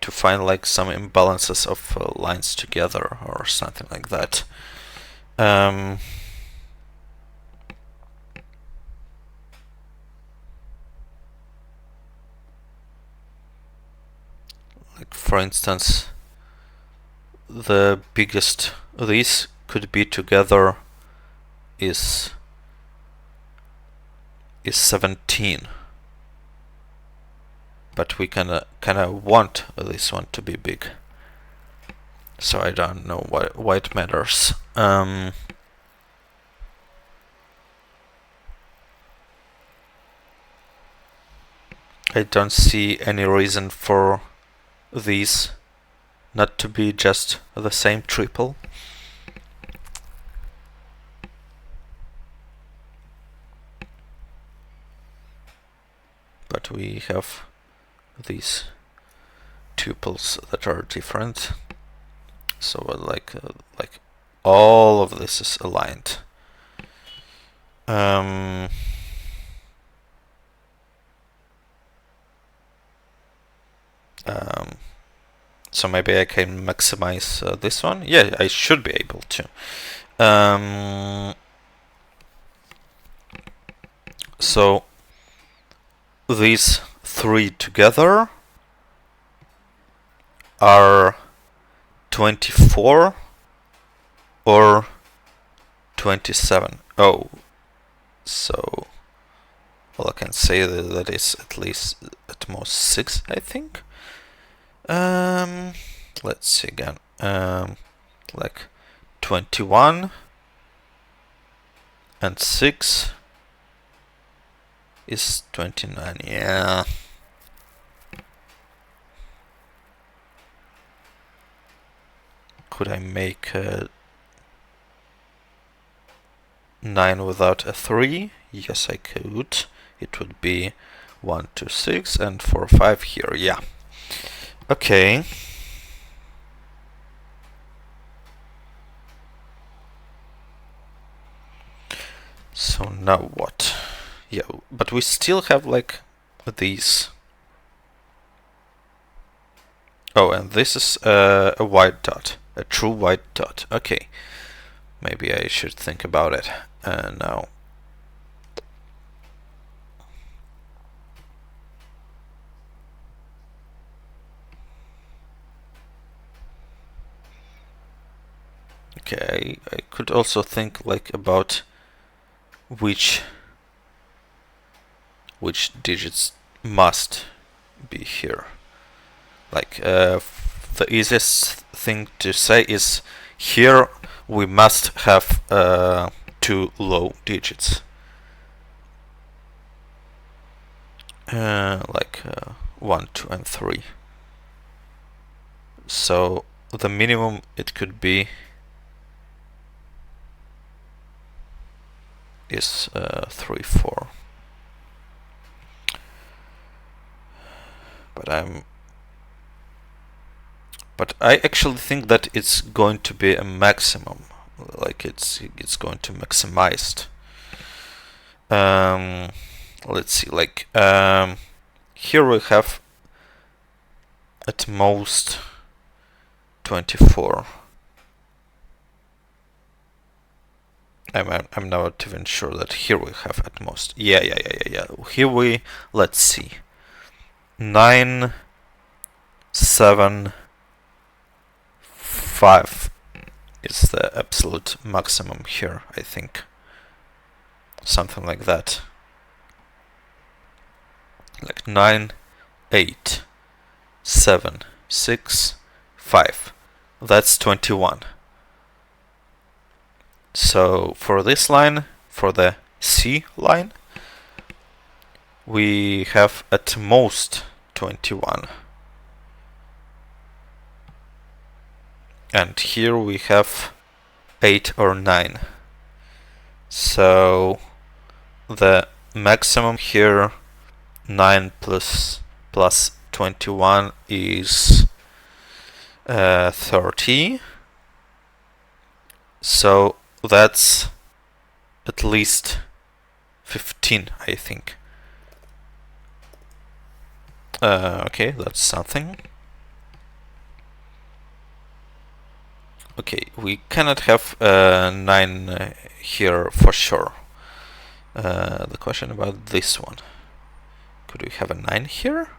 find like some imbalances of lines together or something like that. Like for instance, the biggest these could be together is 17, but we kinda want this one to be big, so I don't know why it matters. I don't see any reason for these not to be just the same triple. But we have these tuples that are different, so like all of this is aligned. So maybe I can maximize this one. Yeah, I should be able to. So these three together are 24 or 27. Oh, so well, I can say that is at least at most 6, I think. Let's see again. Like 21 and 6 is 29. Yeah. Could I make 9 without a 3? Yes, I could. It would be 1, 2, 6 and 4, 5 here. Yeah. Okay. So now what? Yeah, but we still have like these. Oh, and this is a white dot, a true white dot. Okay, maybe I should think about it now. Okay, I could also think like about which digits must be here. Like the easiest thing to say is here we must have 2 low digits. Like 1, 2 and 3. So the minimum it could be is 3, 4. But I actually think that it's going to be a maximum, like it's going to maximized. Let's see, like here we have at most 24. I'm not even sure that here we have at most. Yeah. Here let's see. 9, 7, 5 is the absolute maximum here, I think. Something like that. Like 9, 8, 7, 6, 5. That's 21. So for this line, for the C line, we have at most 21. And here we have 8 or 9. So the maximum here, 9 plus 21 is 30. So that's at least 15, I think. Okay, that's something. Okay, we cannot have 9 here for sure. The question about this one. Could we have a 9 here?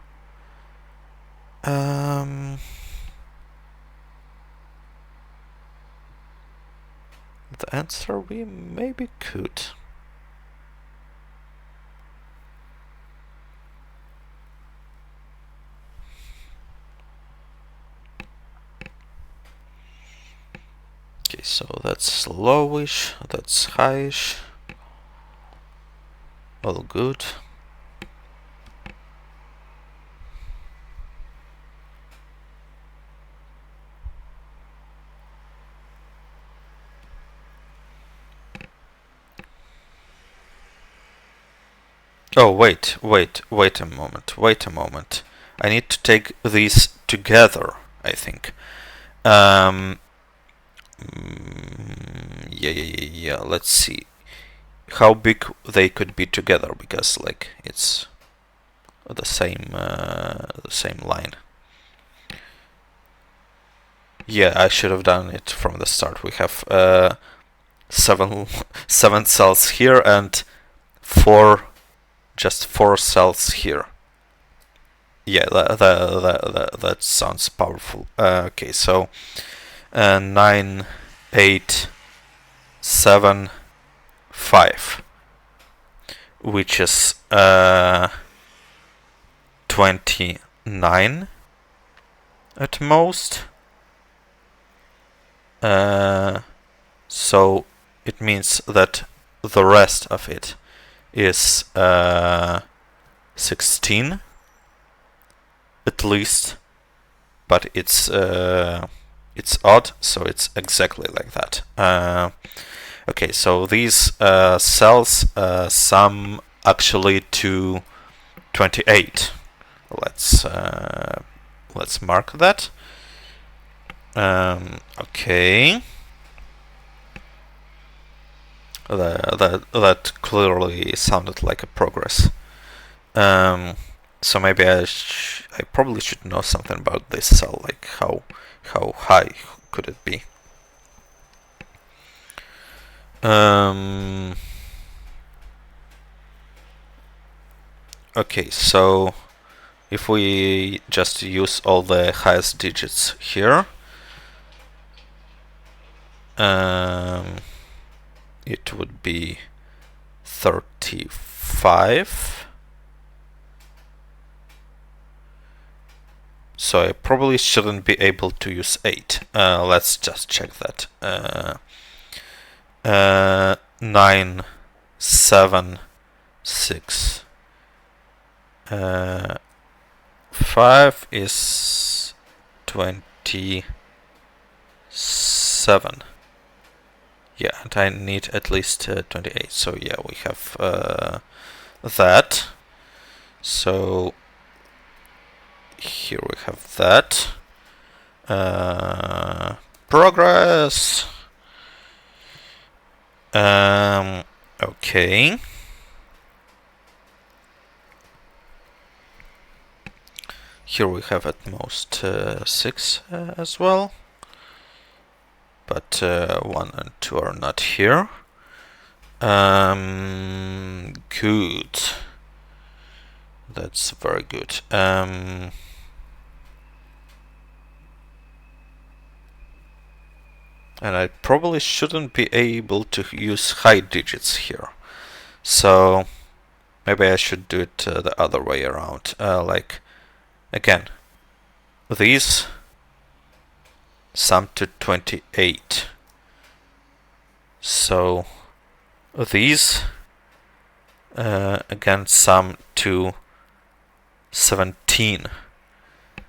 The answer, we maybe could. Okay, so that's lowish, that's highish. All good. Oh, wait a moment. I need to take these together, I think. Yeah. Let's see how big they could be together, because like it's the same line. Yeah, I should have done it from the start. We have 7 cells here and 4 cells here. Yeah, that sounds powerful. Okay, so 9, 8, 7, 5, which is 29 at most. So it means that the rest of it is 16 at least, but it's odd, so it's exactly like that. Okay, so these cells sum actually to 28. Let's mark that. Okay. That clearly sounded like a progress. So maybe I probably should know something about this cell, like how high could it be? Okay, so if we just use all the highest digits here, it would be 35. So I probably shouldn't be able to use 8. Let's just check that. 9, 7, 6. 5 is 27. Yeah, and I need at least 28. So yeah, we have that. So here we have that. Progress. Okay. Here we have at most 6 as well. but 1 and 2 are not here. Good. That's very good. And I probably shouldn't be able to use high digits here. So maybe I should do it the other way around. Like, again, these sum to 28. So these again sum to 17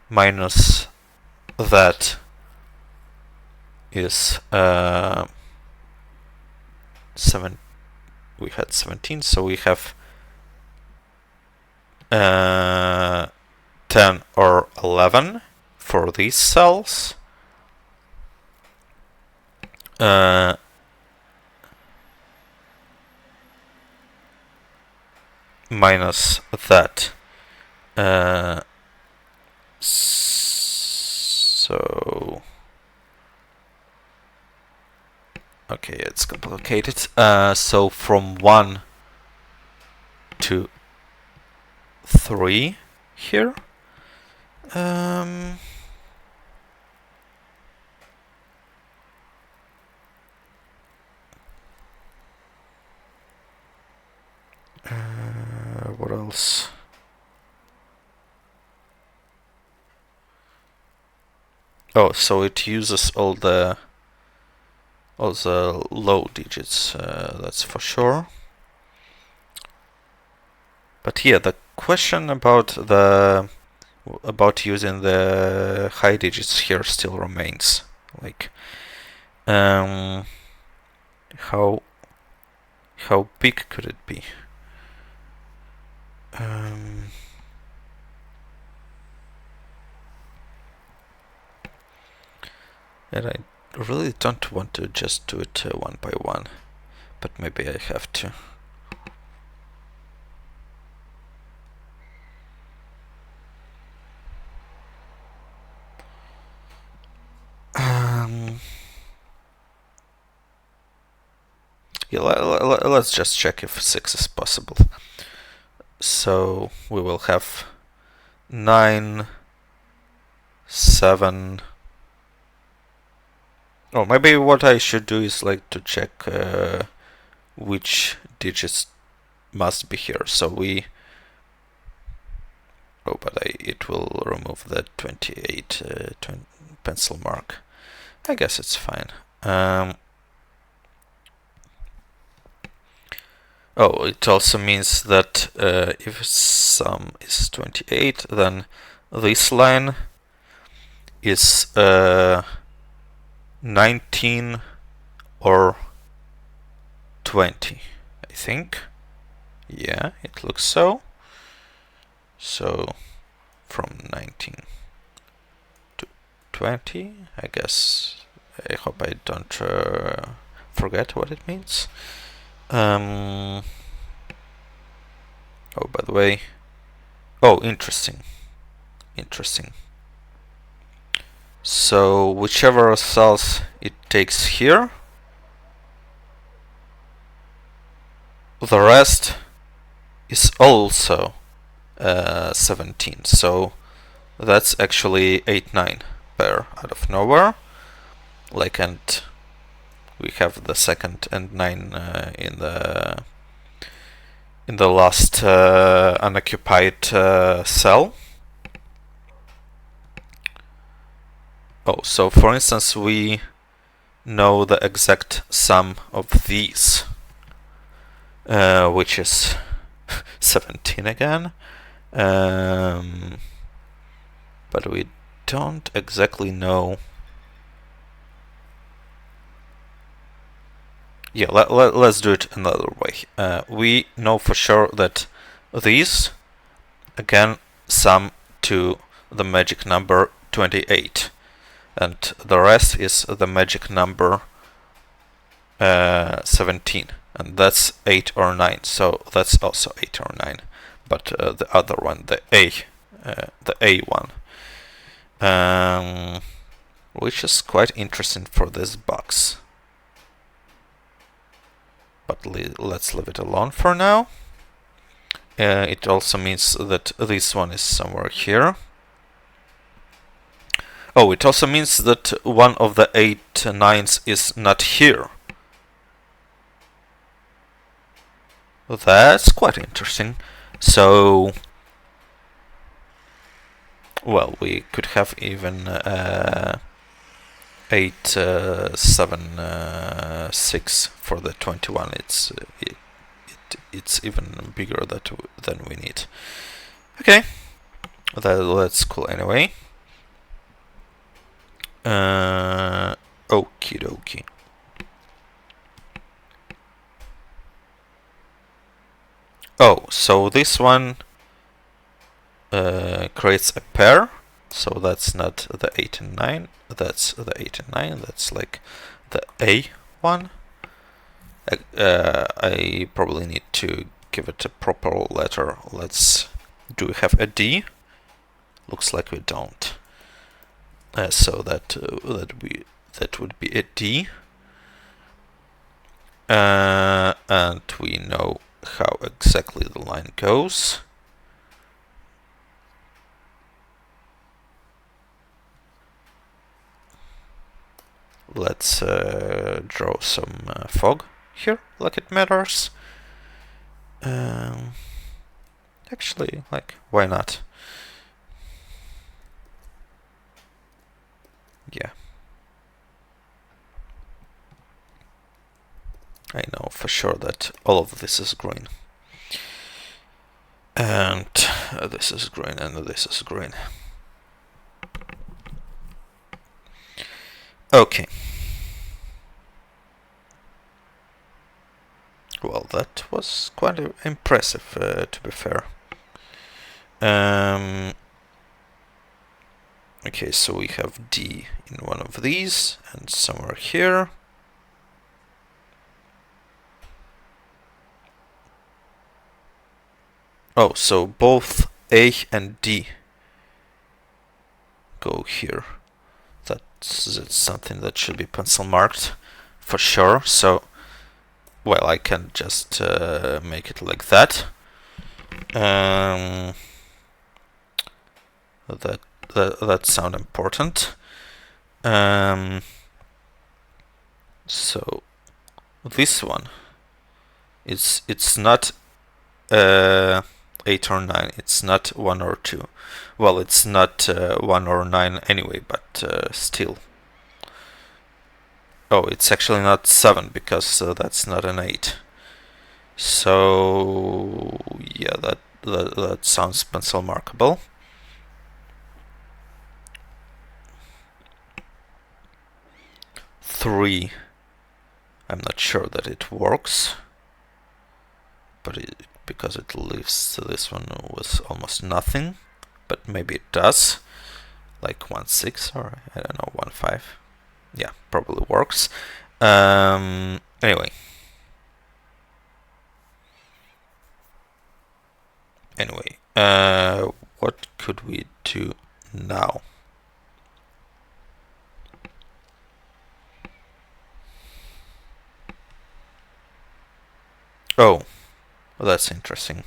minus that is 7. We had 17, so we have 10 or 11 for these cells. Minus that. So okay, it's complicated. So from 1 to 3 here. What else? Oh, so it uses all the low digits, that's for sure. But yeah, the question about using the high digits here still remains. Like, how big could it be? And I really don't want to just do it one by one, but maybe I have to. Yeah, let's just check if 6 is possible. So we will have 9, 7. Or maybe what I should do is like to check which digits must be here. So we. Oh, but it will remove the 28 pencil mark. I guess it's fine. Oh, it also means that if sum is 28, then this line is 19 or 20, I think. Yeah, it looks so. So from 19 to 20, I guess. I hope I don't forget what it means. Oh, by the way. Oh, interesting. So whichever cells it takes here, the rest is also 17. So that's actually 8, 9 pair out of nowhere. Like, and we have the second and 9 in the last unoccupied cell. Oh, so for instance, we know the exact sum of these, which is 17 again, but we don't exactly know. Yeah, let's do it another way. We know for sure that these, again, sum to the magic number 28, and the rest is the magic number 17, and that's 8 or 9, so that's also 8 or 9, but the other one, the A one, which is quite interesting for this box. But let's leave it alone for now. It also means that this one is somewhere here. Oh, it also means that one of the 8 9s is not here. That's quite interesting. So, well, we could have even 8 7 6 for the 21. It's even bigger than we need. Okay, that's cool anyway. Okie dokie. Oh, so this one creates a pair. So that's not the 8 and 9. That's the 8 and 9. That's like the A one. I probably need to give it a proper letter. Do we have a D? Looks like we don't. So that would be a D. And we know how exactly the line goes. Let's draw some fog here, like it matters. Actually, like, why not? Yeah. I know for sure that all of this is green. And this is green, and this is green. Okay. Well, that was quite impressive, to be fair. Okay, so we have D in one of these, and somewhere here. Oh, so both A and D go here. That's something that should be pencil marked for sure. So, well, I can just make it like that. That sound important. So this one it's not 8 or 9. It's not 1 or 2. Well, it's not 1 or 9 anyway, but still. Oh, it's actually not 7 because that's not an 8. So yeah, that sounds pencil markable. Three. I'm not sure that it works, but because it leaves this one with almost nothing. But maybe it does, like 1 6 or I don't know 1 5. Yeah, probably works. Anyway, what could we do now? Oh, that's interesting.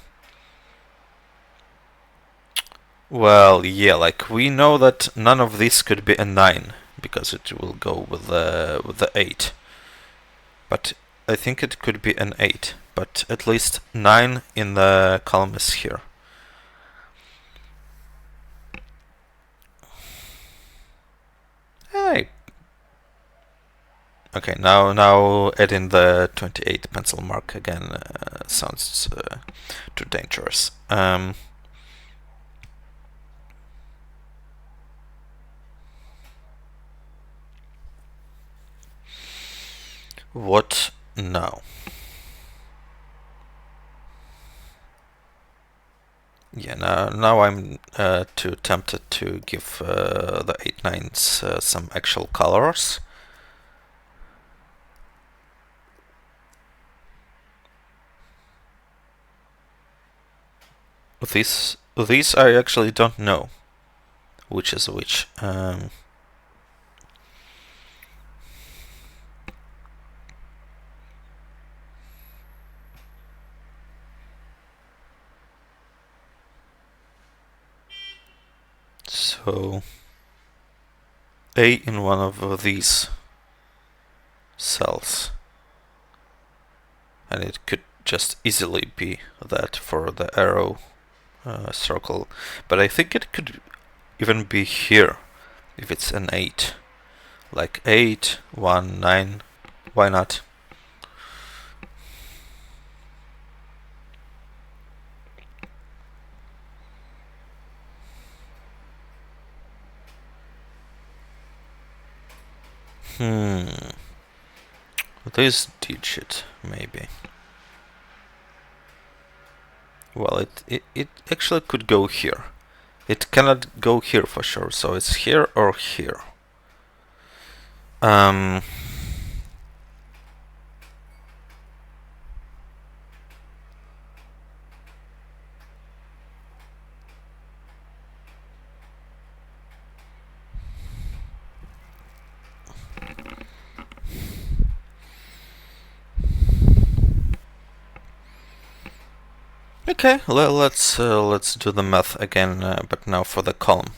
Well, yeah, like we know that none of this could be a 9 because it will go with the 8. But I think it could be an 8, but at least 9 in the column is here. Hey. Okay, now adding the 28 pencil mark again sounds too dangerous. What now? Yeah, now I'm too tempted to give the 8 9s some actual colors. These I actually don't know which is which. So A in one of these cells, and it could just easily be that for the arrow circle, but I think it could even be here if it's an 8, like 8, 1, 9, why not? This digit, maybe. Well, it actually could go here. It cannot go here for sure, so it's here or here. Okay, let's do the math again, but now for the column.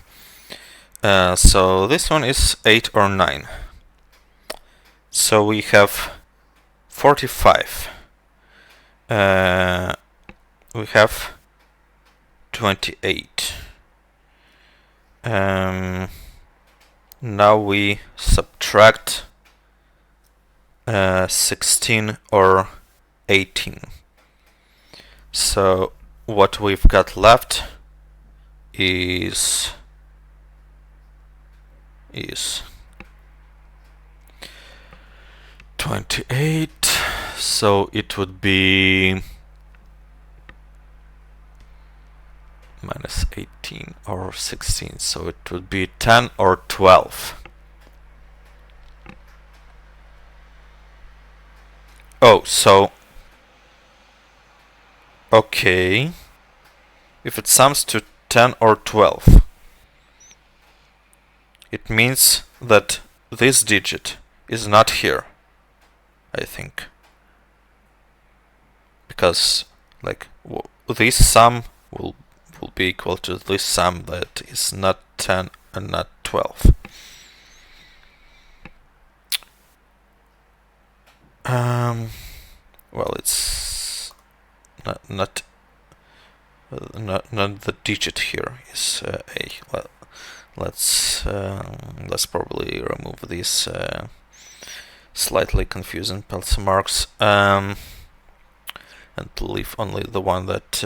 So this one is 8 or 9. So we have 45. We have 28. Now we subtract 16 or 18. So what we've got left is 28, so it would be minus 18 or 16, so it would be 10 or 12. Oh, so okay, if it sums to 10 or 12, it means that this digit is not here, I think, because like this sum will be equal to this sum that is not 10 and not 12. Well, it's not the digit here is a. Well, let's probably remove these slightly confusing pencil marks and leave only the one that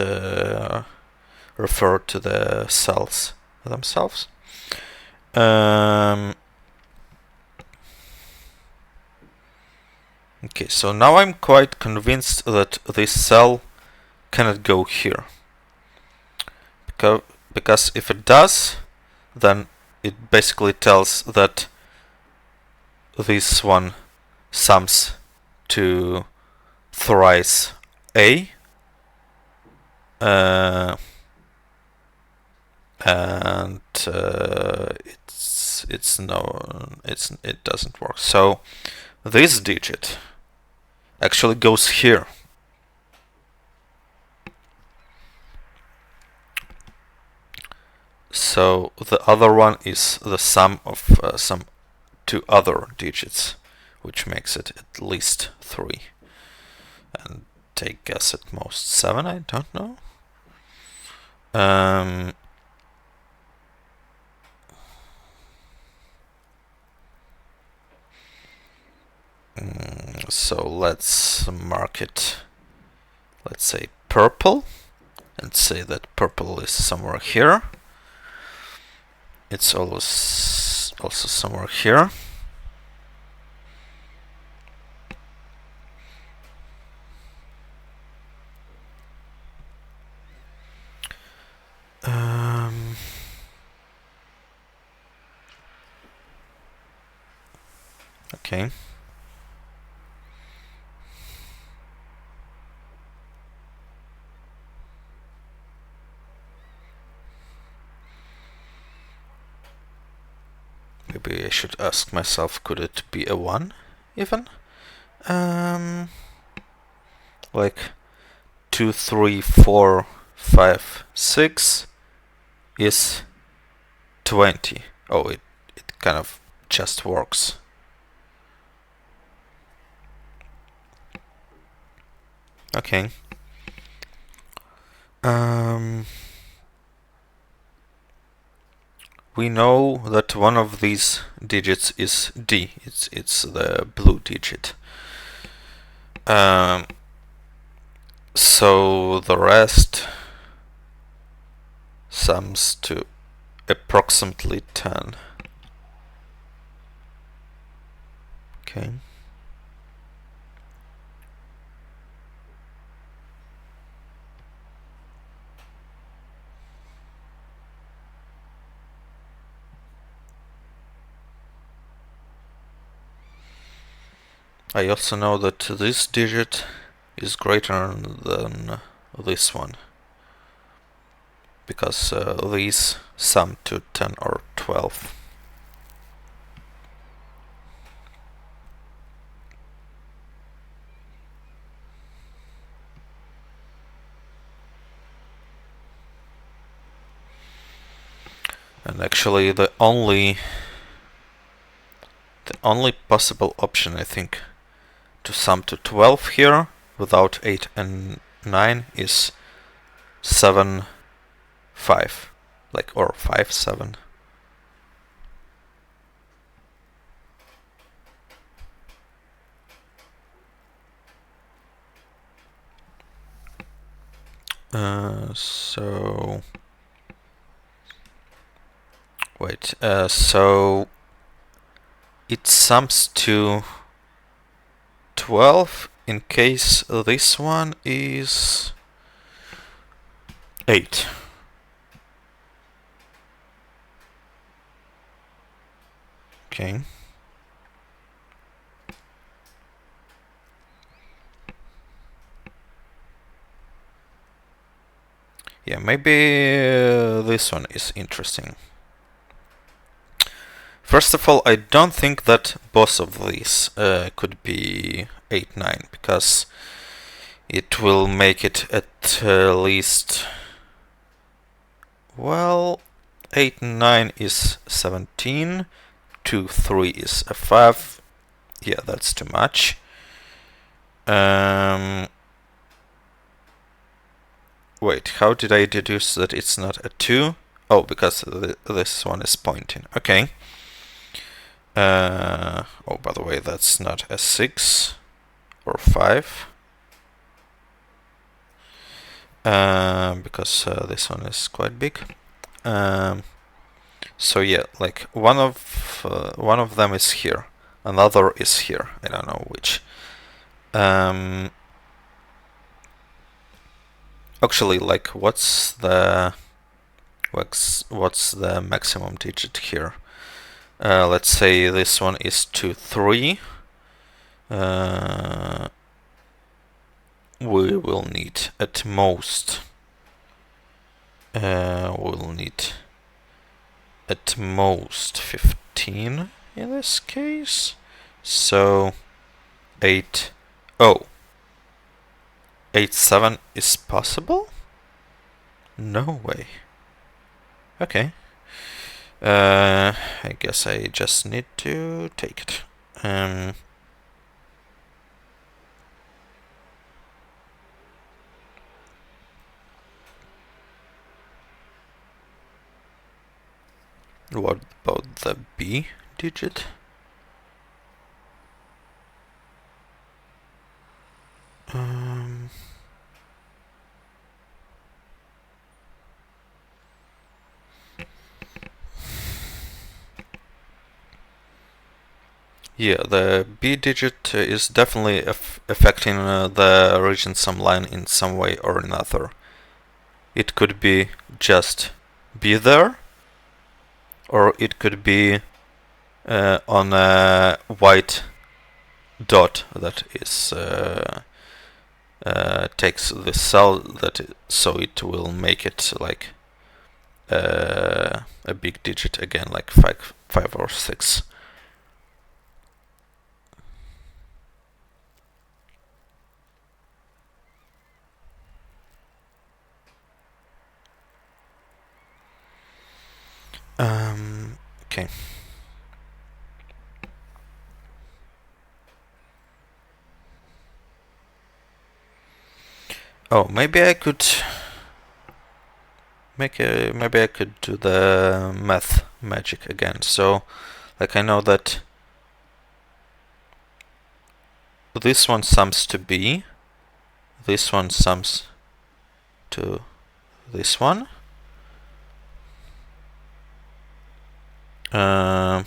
refer to the cells themselves. Okay, so now I'm quite convinced that this cell cannot go here. Because if it does, then it basically tells that this one sums to thrice A, and it doesn't work. So this digit actually goes here. So the other one is the sum of some two other digits, which makes it at least 3. And take guess at most 7, I don't know. So let's mark it, let's say purple, and say that purple is somewhere here. It's also somewhere here. Okay. Maybe I should ask myself, could it be a 1 even? Like 2, 3, 4, 5, 6 is 20. Oh, it kind of just works. Okay. We know that one of these digits is D. It's the blue digit. So the rest sums to approximately 10. Okay. I also know that this digit is greater than this one, because these sum to 10 or 12. And actually the only possible option, I think, to sum to 12 here without 8 and 9 is 7, 5, like, or 5, 7. So wait, so it sums to 12 in case this one is 8. Okay. Yeah, maybe this one is interesting. First of all, I don't think that both of these could be 8, 9, because it will make it at least... Well, 8, 9 is 17, 2, 3 is a 5. Yeah, that's too much. Wait, how did I deduce that it's not a 2? Oh, because this one is pointing. Okay. Oh, by the way, that's not a 6 or 5. Because this one is quite big. So yeah, like one of them is here, another is here. I don't know which. Actually, like, what's the maximum digit here? Let's say this one is 2, 3. We will need at most. We'll need at most 15 in this case. So 8. Oh. 8, 7 is possible? No way. Okay. I guess I just need to take it. What about the B digit? Yeah, the B digit is definitely affecting the region sum line in some way or another. It could be just be there, or it could be on a white dot that is takes the cell so it will make it like a big digit again, like 5 or 6. Okay. Oh, maybe I could maybe I could do the math magic again. So, like, I know that this one sums to B, this one sums to this one. But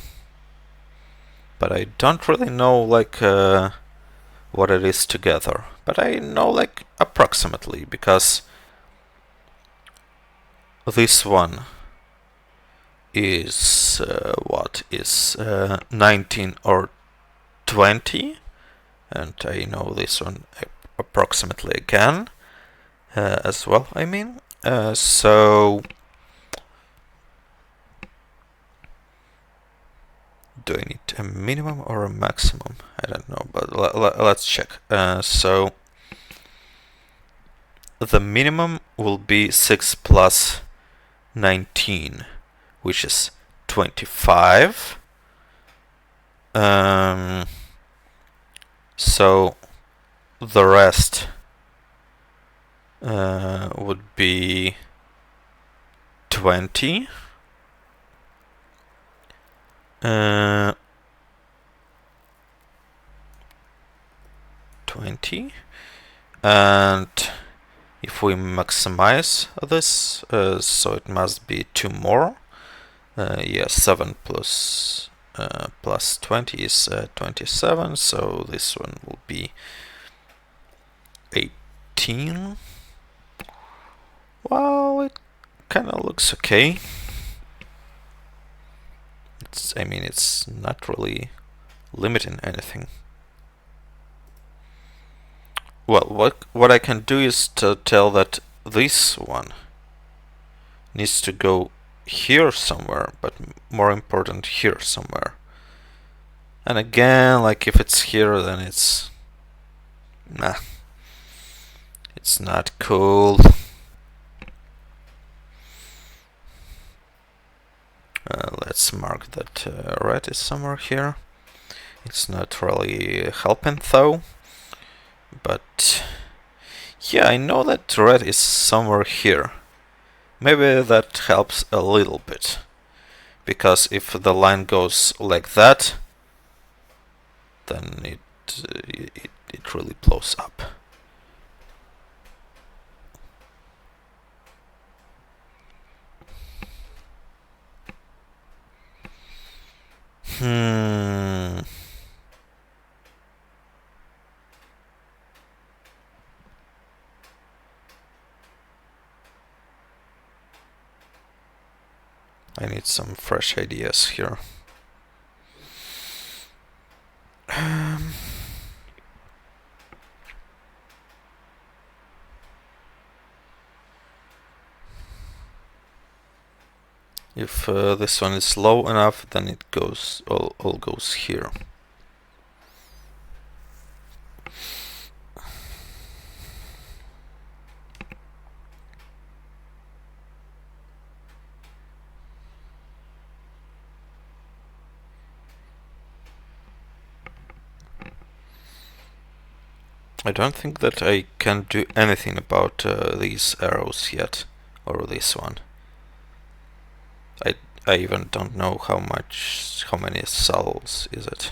I don't really know, like, what it is together. But I know, like, approximately, because this one is what is 19 or 20, and I know this one approximately again as well. I mean, so do I need a minimum or a maximum? I don't know, but let's check. So the minimum will be 6 plus 19, which is 25. So the rest would be 20. 20. And if we maximize this, so it must be 2 more. Yeah, 7 plus 20 is 27, so this one will be 18. Well, it kind of looks okay. I mean, it's not really limiting anything. Well, what I can do is to tell that this one needs to go here somewhere, but more important, here somewhere. And again, like, if it's here, then it's... nah. It's not cool. Let's mark that red is somewhere here. It's not really helping though. But yeah, I know that red is somewhere here. Maybe that helps a little bit. Because if the line goes like that, then it really blows up. I need some fresh ideas here. If this one is low enough, then it goes all goes here. I don't think that I can do anything about these arrows yet, or this one. I even don't know how many cells is it.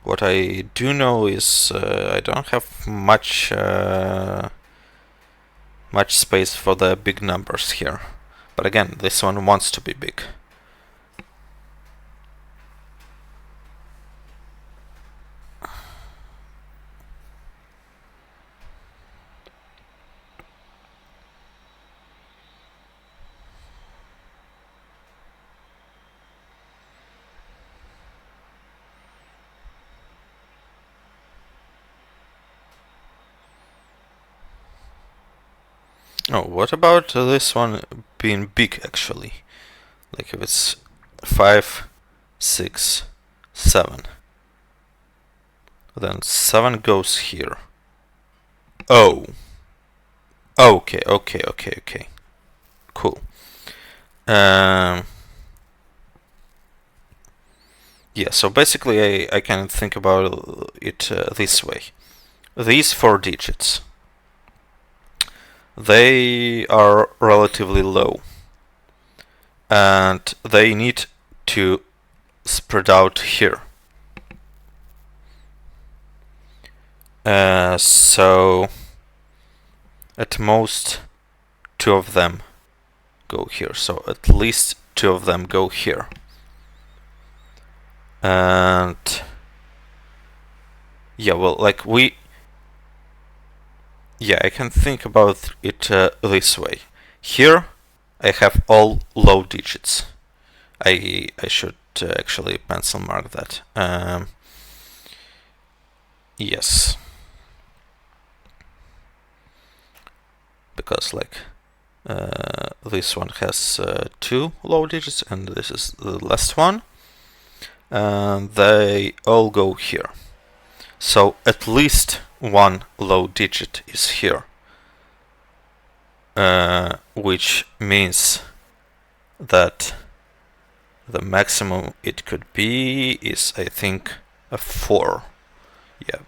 What I do know is I don't have much space for the big numbers here. But again, this one wants to be big. Oh, what about this one being big actually? Like if it's 5, 6, 7. Then 7 goes here. Oh, Okay, cool. Yeah, so basically I can think about it this way. These 4 digits, they are relatively low, and they need to spread out here. So at most 2 of them go here, so at least 2 of them go here. And yeah, well, like I can think about it this way. Here I have all low digits. I should actually pencil mark that. Yes, because like this one has 2 low digits, and this is the last one, and they all go here. So at least 1 low digit is here, which means that the maximum it could be is, I think, a 4. Yeah.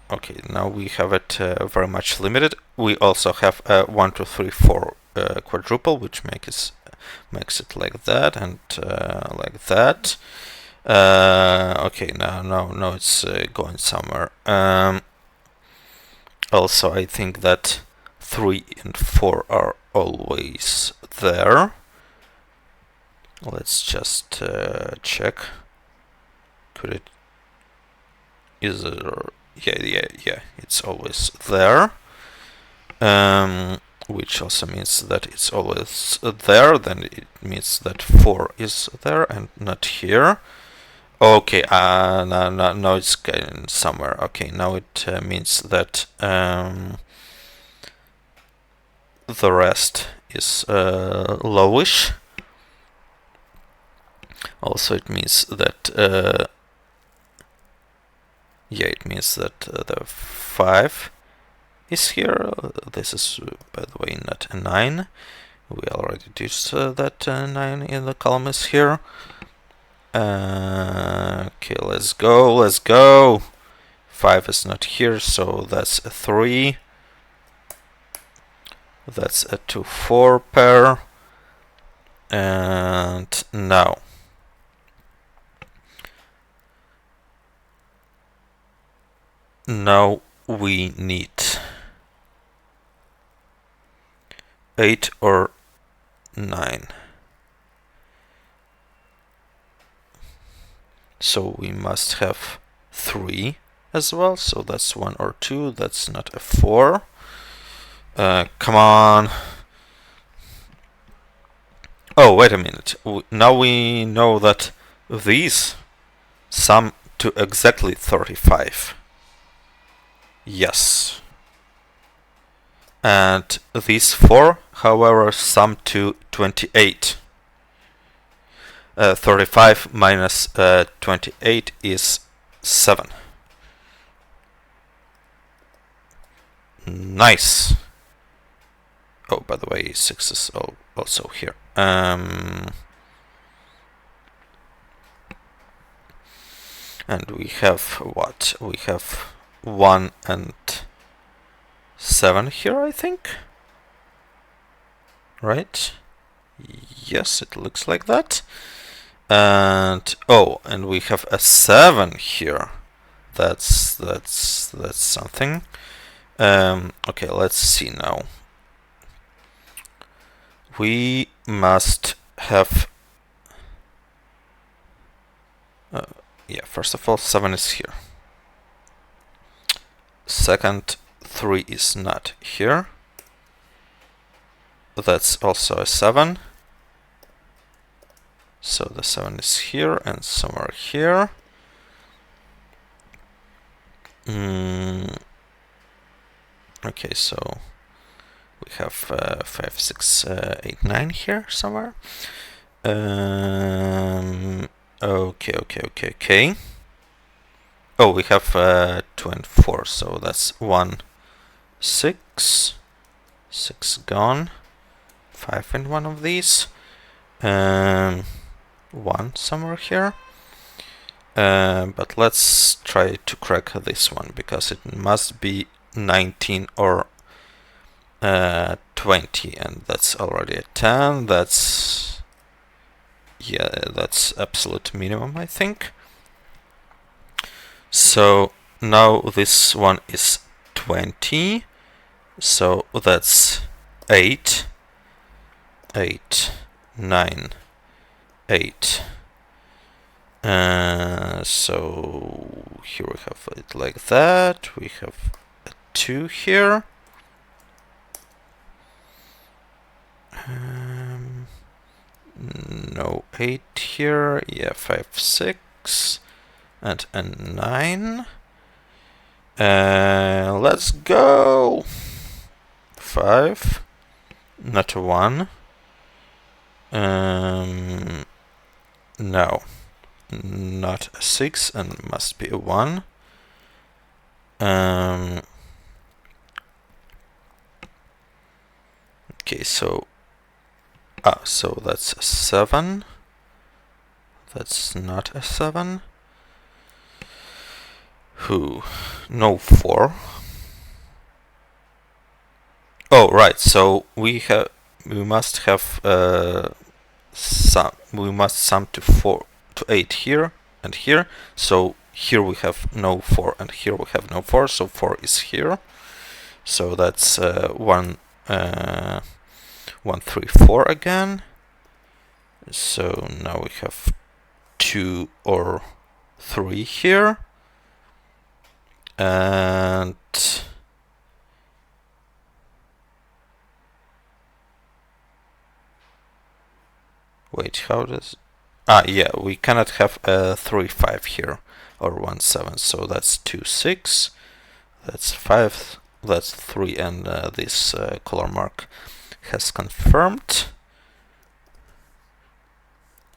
Okay, now we have it very much limited. We also have a 1, 2, 3, 4 quadruple, which makes it like that and like that. Okay, now it's going somewhere. Also, I think that 3 and 4 are always there. Let's just check. Could it? Is it? Yeah, it's always there. Which also means that it's always there. Then it means that 4 is there and not here. Okay, now it's getting somewhere. Okay, now it means that the rest is lowish. Also, it means that it means that the 5 is here. This is, by the way, not a 9. We already did that 9 in the column is here. Okay, let's go. 5 is not here, so that's a 3. That's a 2-4 pair. And now we need 8 or 9. So we must have 3 as well. So that's 1 or 2. That's not a 4. Come on. Oh, wait a minute. Now we know that these sum to exactly 35. Yes. And these 4, however, sum to 28. 35 minus 28 is 7. Nice. Oh, by the way, 6 is also here. And we have what? We have 1 and 7 here, I think. Right? Yes, it looks like that. And and we have a 7 here. That's something. Okay, let's see now. We must have first of all, 7 is here. Second, 3 is not here. That's also a 7. So the 7 is here and somewhere here. Okay, so we have 5, 6, 8, 9 here somewhere. Okay. Oh, we have 2 and 4, so that's 1, 6, 6 gone, 5 in one of these, 1 somewhere here. But let's try to crack this one, because it must be 19 or 20, and that's already a 10. That's, yeah, that's absolute minimum, I think. So now this one is 20, so that's 8, 8, 9, 8. So here we have it like that. We have a 2 here. No 8 here. Yeah, 5, 6, and a 9. Let's go. 5, not a 1. No, not a 6, and must be a 1. Okay, so so that's a 7. That's not a 7. No 4. Oh, right. So we must have we must sum to 8 here and here. So here we have no 4 and here we have no 4. So 4 is here. So that's 1, 1, 3, 4 again. So now we have 2 or 3 here. And wait, how does... yeah, we cannot have a 3, 5 here, or 1, 7, so that's 2, 6, that's 5, that's 3, and this color mark has confirmed,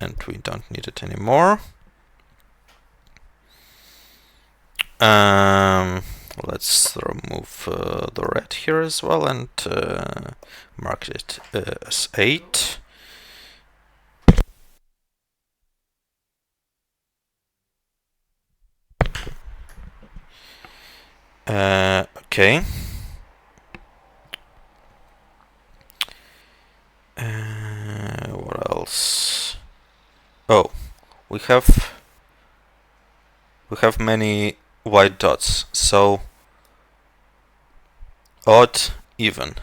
and we don't need it anymore. Let's remove the red here as well, and mark it as 8. Okay. What else? Oh, we have many white dots. So odd, even,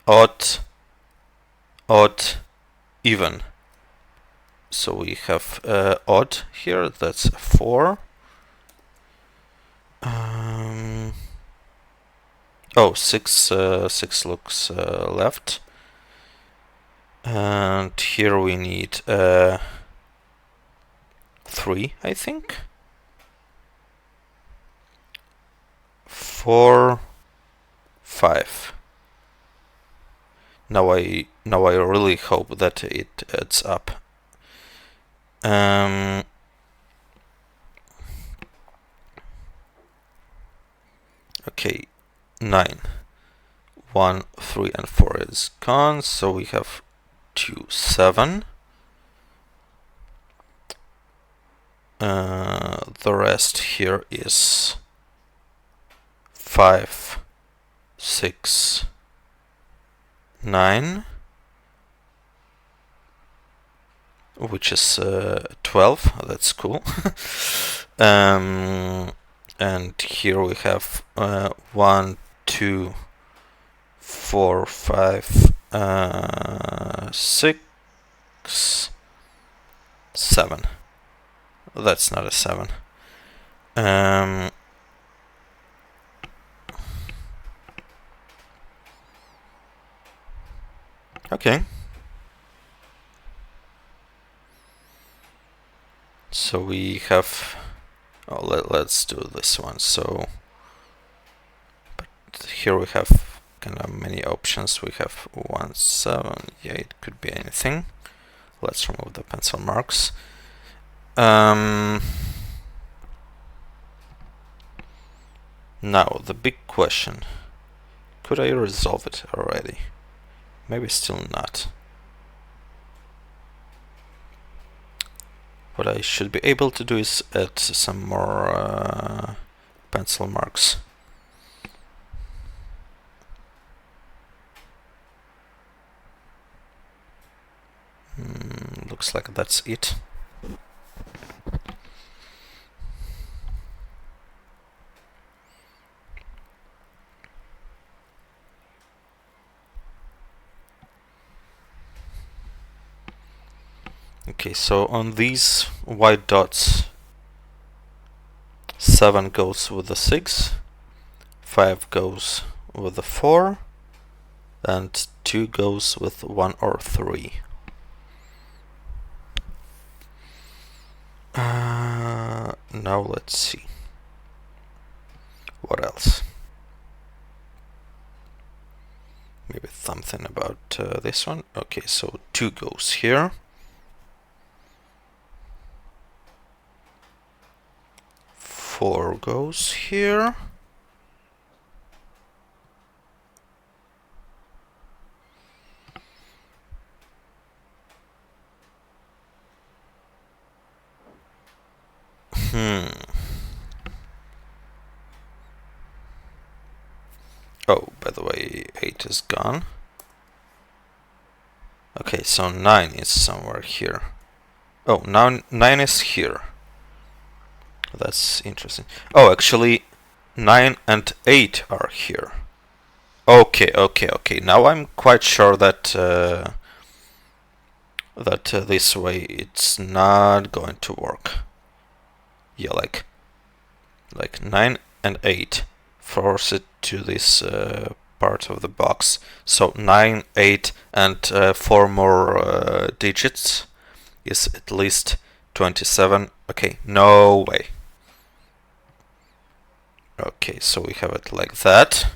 odd, odd, even. So we have odd here. That's 4. Oh, 6, 6 looks left. And here we need 3, I think. 4, 5. Now I really hope that it adds up. Okay, 9. 1, 3, and 4 is gone, so we have 2, 7. The rest here is 5, 6, 9, which is 12. That's cool. And here we have 1, 2, 4, 5, 6, 7. That's not a 7. Okay. So we have... Oh, let's do this one. So, but here we have kind of many options. We have 1, 7. Yeah, it could be anything. Let's remove the pencil marks. Now, the big question. Could I resolve it already? Maybe still not. What I should be able to do is add some more pencil marks. Looks like that's it. Okay, so on these white dots, 7 goes with the 6, 5 goes with the 4, and 2 goes with 1 or 3. Now let's see. What else? Maybe something about this one. Okay, so 2 goes here. 4 goes here. Oh, by the way, 8 is gone. Okay, so 9 is somewhere here. Oh, now 9 is here. That's interesting. Oh, actually, 9 and 8 are here. Okay. Now I'm quite sure that this way it's not going to work. Yeah, like 9 and 8 force it to this part of the box. So 9, 8, and 4 more digits is at least 27. Okay, no way. Okay, so we have it like that.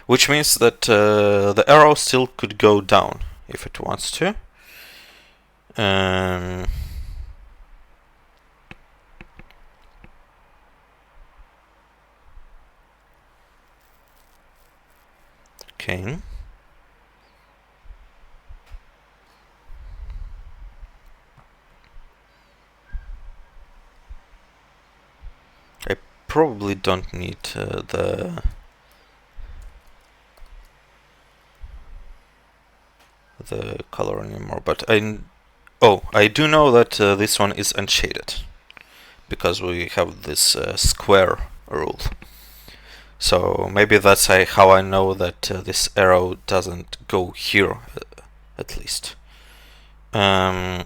Which means that the arrow still could go down if it wants to. Okay. I probably don't need the color anymore, but I do know that this one is unshaded because we have this square rule. So maybe that's how I know that this arrow doesn't go here, at least. Now,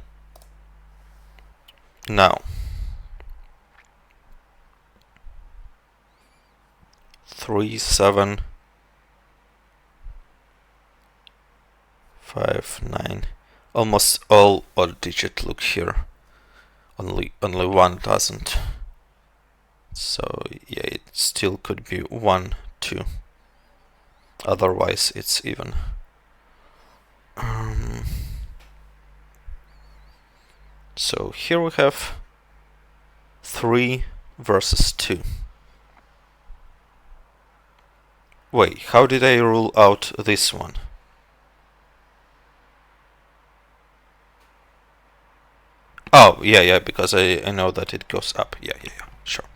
3, 7, 5, 9. Almost all odd digits look here. Only one doesn't. So yeah, it still could be 1, 2. Otherwise, it's even. So here we have 3 versus 2. Wait, how did I rule out this one? Oh, yeah, because I know that it goes up. Yeah, sure.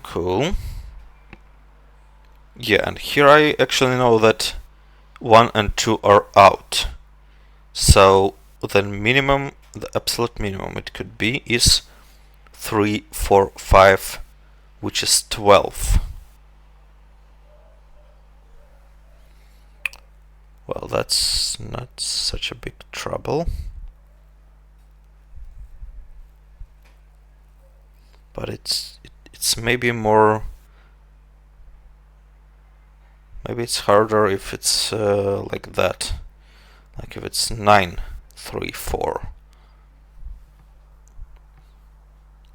Cool. Yeah, and here I actually know that 1 and 2 are out. So the minimum, the absolute minimum it could be is 3, 4, 5, which is 12. Well, that's not such a big trouble. But it's maybe more. Maybe it's harder if it's like that. Like if it's 9, 3, 4.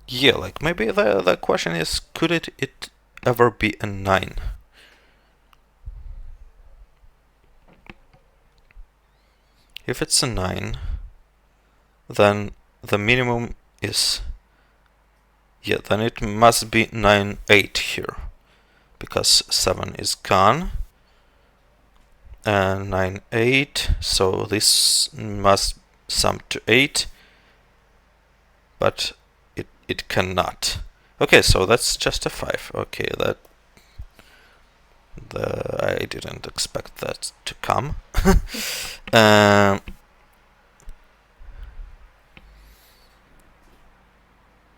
Yeah, like maybe the question is, could it ever be a 9? If it's a 9, then the minimum is Yeah, then it must be 9, 8 here, because 7 is gone. And 9, 8, so this must sum to 8, but it cannot. Okay, so that's just a 5. Okay, I didn't expect that to come.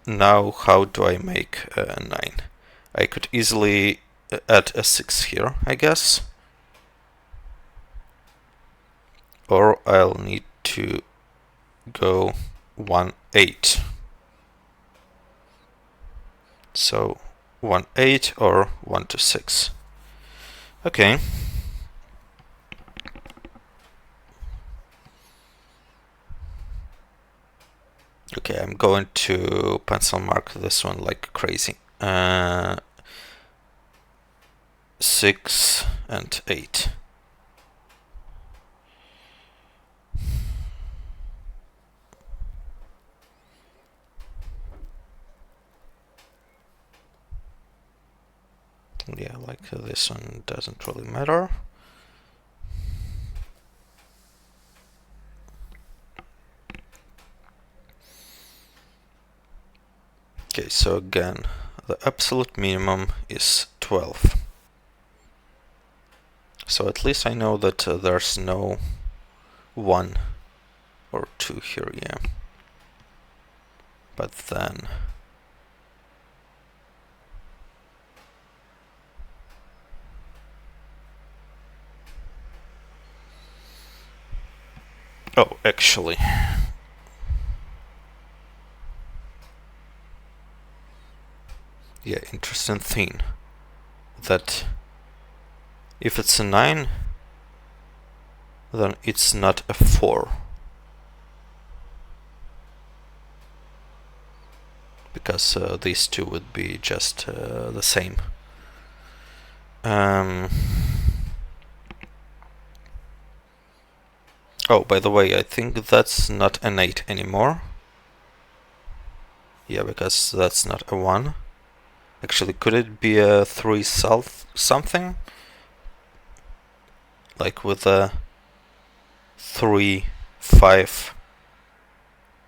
Now, how do I make a 9? I could easily add a 6 here, I guess. Or I'll need to go 1, 8. So 1, 8 or 1 to 6. Okay. Okay, I'm going to pencil mark this one like crazy. 6 and 8. Yeah, like this one doesn't really matter. Okay, so again, the absolute minimum is 12. So at least I know that there's no 1 or 2 here, yeah. But then... Oh, actually... Yeah, interesting thing. That if it's a 9, then it's not a 4. Because these two would be just the same. Oh, by the way, I think that's not an 8 anymore. Yeah, because that's not a 1. Actually, could it be a 3 something? Like with a 3, 5,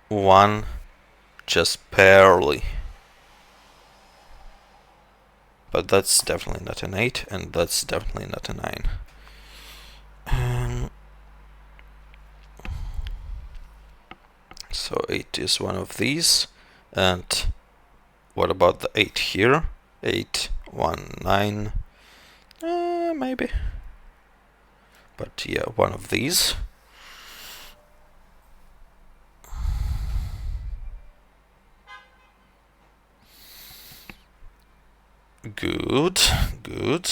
1, just barely. But that's definitely not an 8, and that's definitely not a 9. So 8 is one of these. And what about the 8 here? 8, 1, 9. Maybe. But yeah, one of these. Good, good.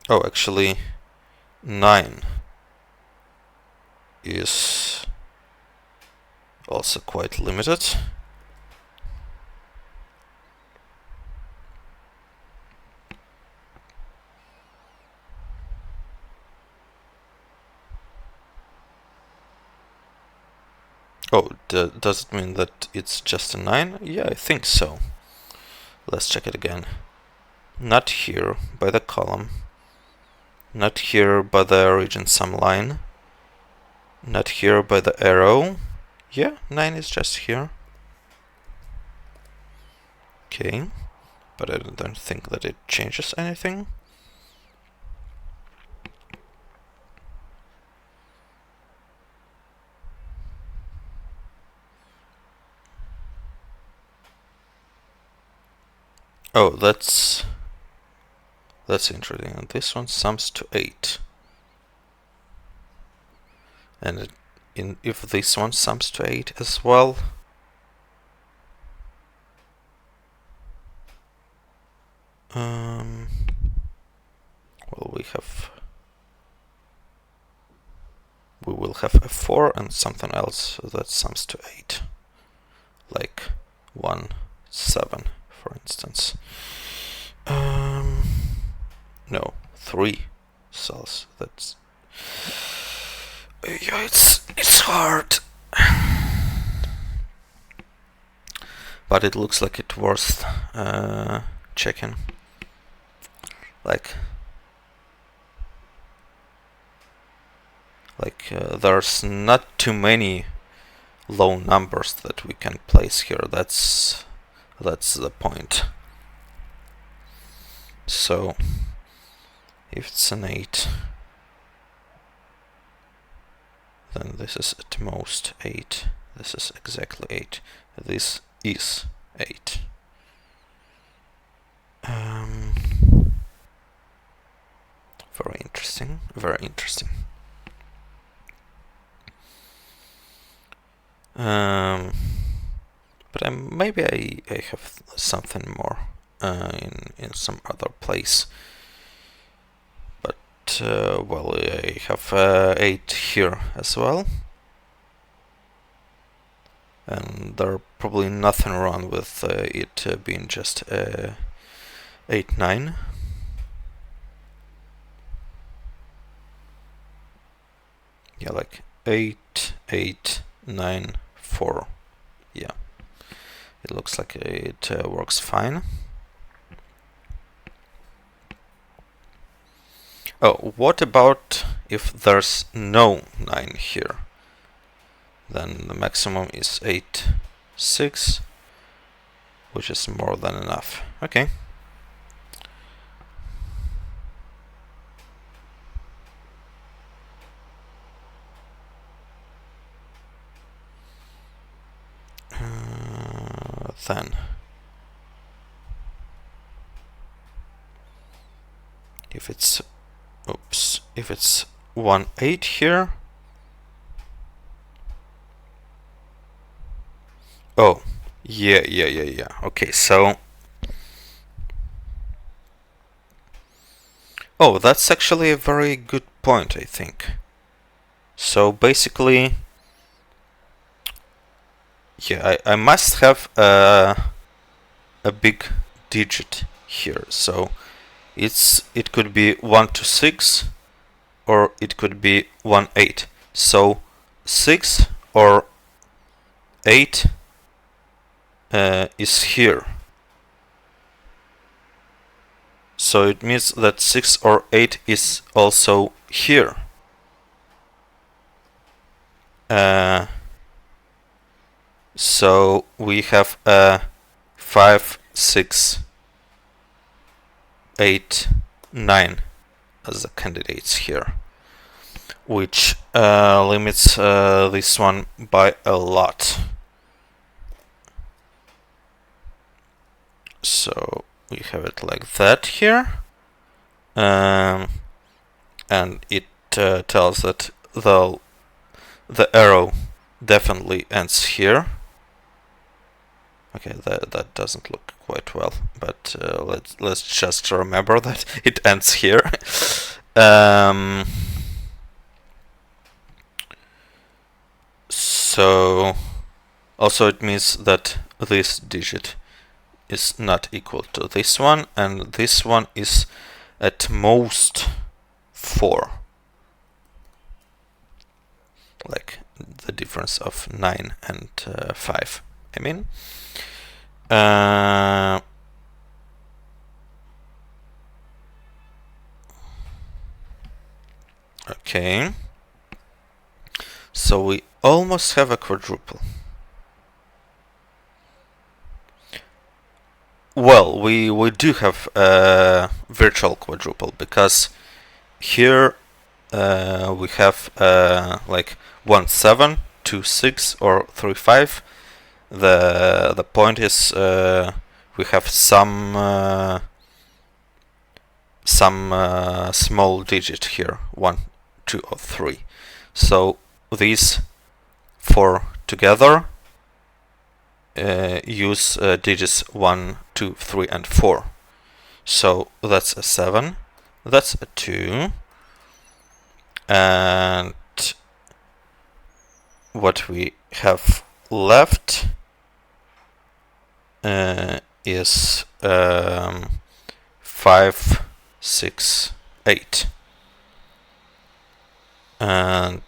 Oh, actually, 9 is also quite limited. Oh, does it mean that it's just a 9? Yeah, I think so. Let's check it again. Not here by the column. Not here by the origin sum line. Not here by the arrow. Yeah, 9 is just here. Okay, but I don't think that it changes anything. Oh, that's interesting. This one sums to 8. And if this one sums to 8 as well... well, we will have a 4 and something else that sums to 8. Like 1, 7, for instance. No, 3. cells. That's yeah, it's hard, but it looks like it's worth checking. Like there's not too many low numbers that we can place here. That's the point. So if it's an 8, then this is at most 8. This is exactly 8. This is 8. Very interesting. Very interesting. But maybe I have something more in some other place. But well, I have 8 here as well, and there's probably nothing wrong with it being just 8, 9. Yeah, like 8, 8, 9, 4. Yeah, it looks like it works fine. Oh, what about if there's no 9 here? Then the maximum is 8, 6, which is more than enough. Okay. Then if it's if it's 1, 8 here. Oh, yeah. Okay, so oh, that's actually a very good point, I think. So basically, yeah, I must have a big digit here. So it could be 1 to 6, or it could be 1, 8. So 6 or 8 is here. So it means that 6 or 8 is also here. So we have 5, 6, 8, 9 as the candidates here, which limits this one by a lot. So we have it like that here, and it tells that the arrow definitely ends here. Okay, that doesn't look quite well, but let's just remember that it ends here. So also it means that this digit is not equal to this one, and this one is at most 4. Like the difference of 9 and 5, I mean. Okay. So we almost have a quadruple. Well, we do have a virtual quadruple, because here we have like 1, 7, 2, 6, or 3, 5. The point is we have some small digit here, 1, 2, or 3. So these 4 together use digits 1, 2, 3, and 4. So that's a 7, that's a 2, and what we have left is 5, 6, 8. And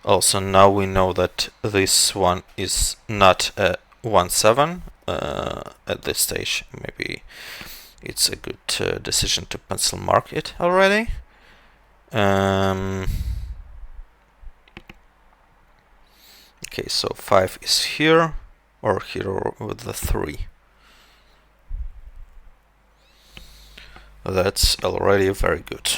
also now we know that this one is not a 1-7 at this stage. Maybe it's a good decision to pencil mark it already. Okay, so 5 is here, or here with the 3. That's already very good.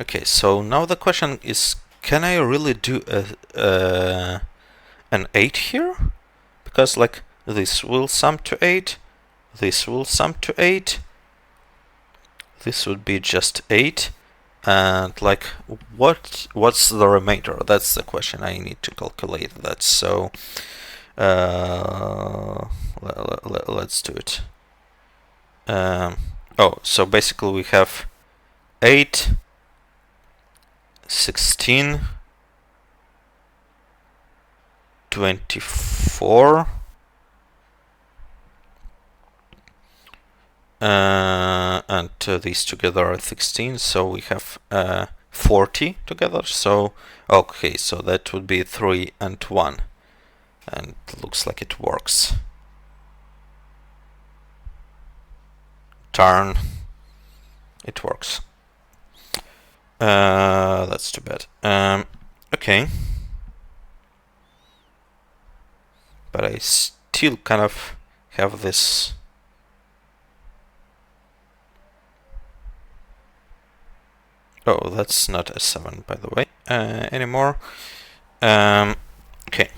Okay, so now the question is, can I really do an 8 here? Because like this will sum to 8, this will sum to 8, this would be just 8, and like what's the remainder? That's the question I need to calculate that. So let's do it. So basically we have 8, 16, 24, and these together are 16, so we have 40 together. So okay, so that would be 3 and 1, and looks like it works. Turn. It works. That's too bad. Okay. But I still kind of have this. Oh, that's not a 7, by the way, anymore. Okay.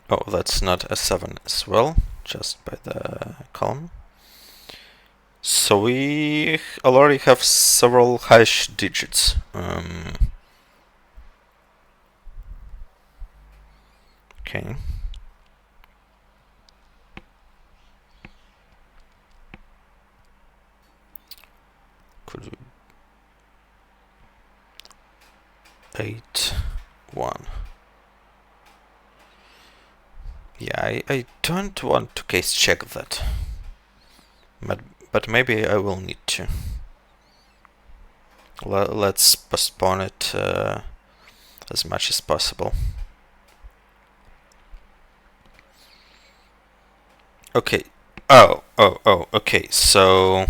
Oh, that's not a 7 as well, just by the column. So we already have several hash digits. Okay. Could we 8, 1. Yeah, I don't want to case check that, but maybe I will need to. Let's postpone it as much as possible. Okay. Okay. So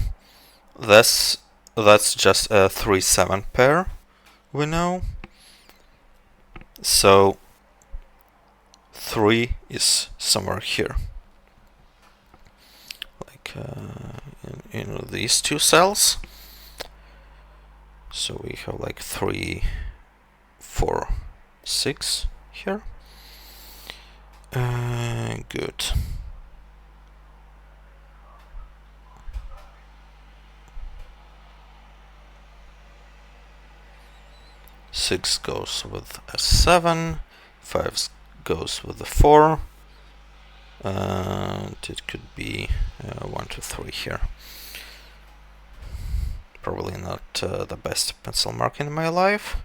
that's just a 3-7 pair, we know. So 3 is somewhere here, like in these two cells. So we have like 3, 4, 6 here. Good. Six goes with a 7, 5 goes with a 4, and it could be 1, 2, 3 here. Probably not the best pencil mark in my life.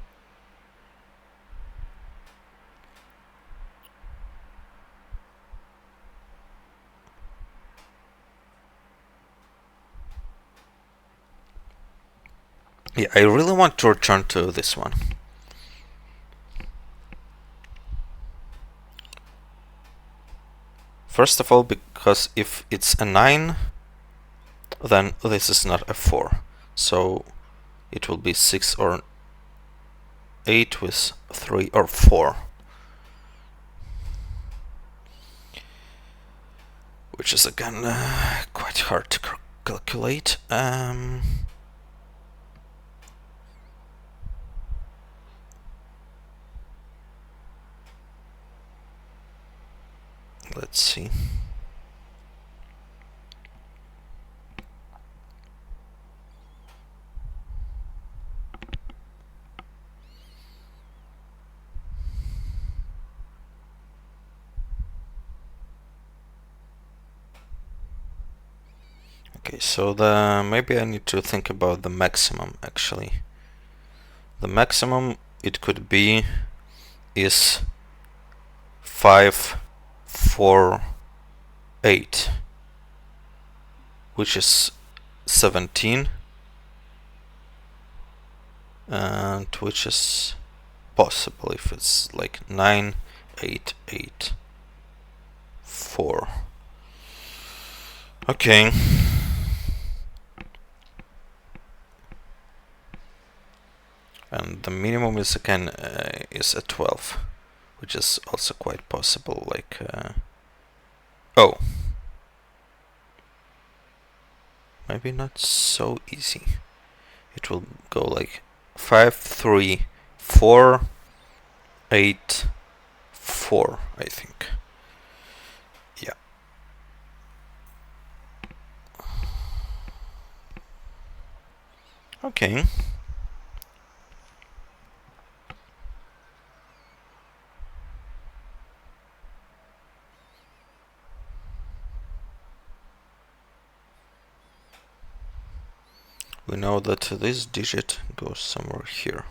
Yeah, I really want to return to this one. First of all, because if it's a 9, then this is not a 4. So it will be 6 or 8 with 3 or 4. Which is again quite hard to calculate. Let's see. Okay, so maybe I need to think about the maximum actually. The maximum it could be is 5, 4, 8, which is 17, and which is possible if it's like 9, 8, 8, 4. Okay. And the minimum is again is a 12, which is also quite possible. Like oh, maybe not so easy. It will go like 5, 3, 4, 8, 4, I think. Yeah. Okay. We know that this digit goes somewhere here.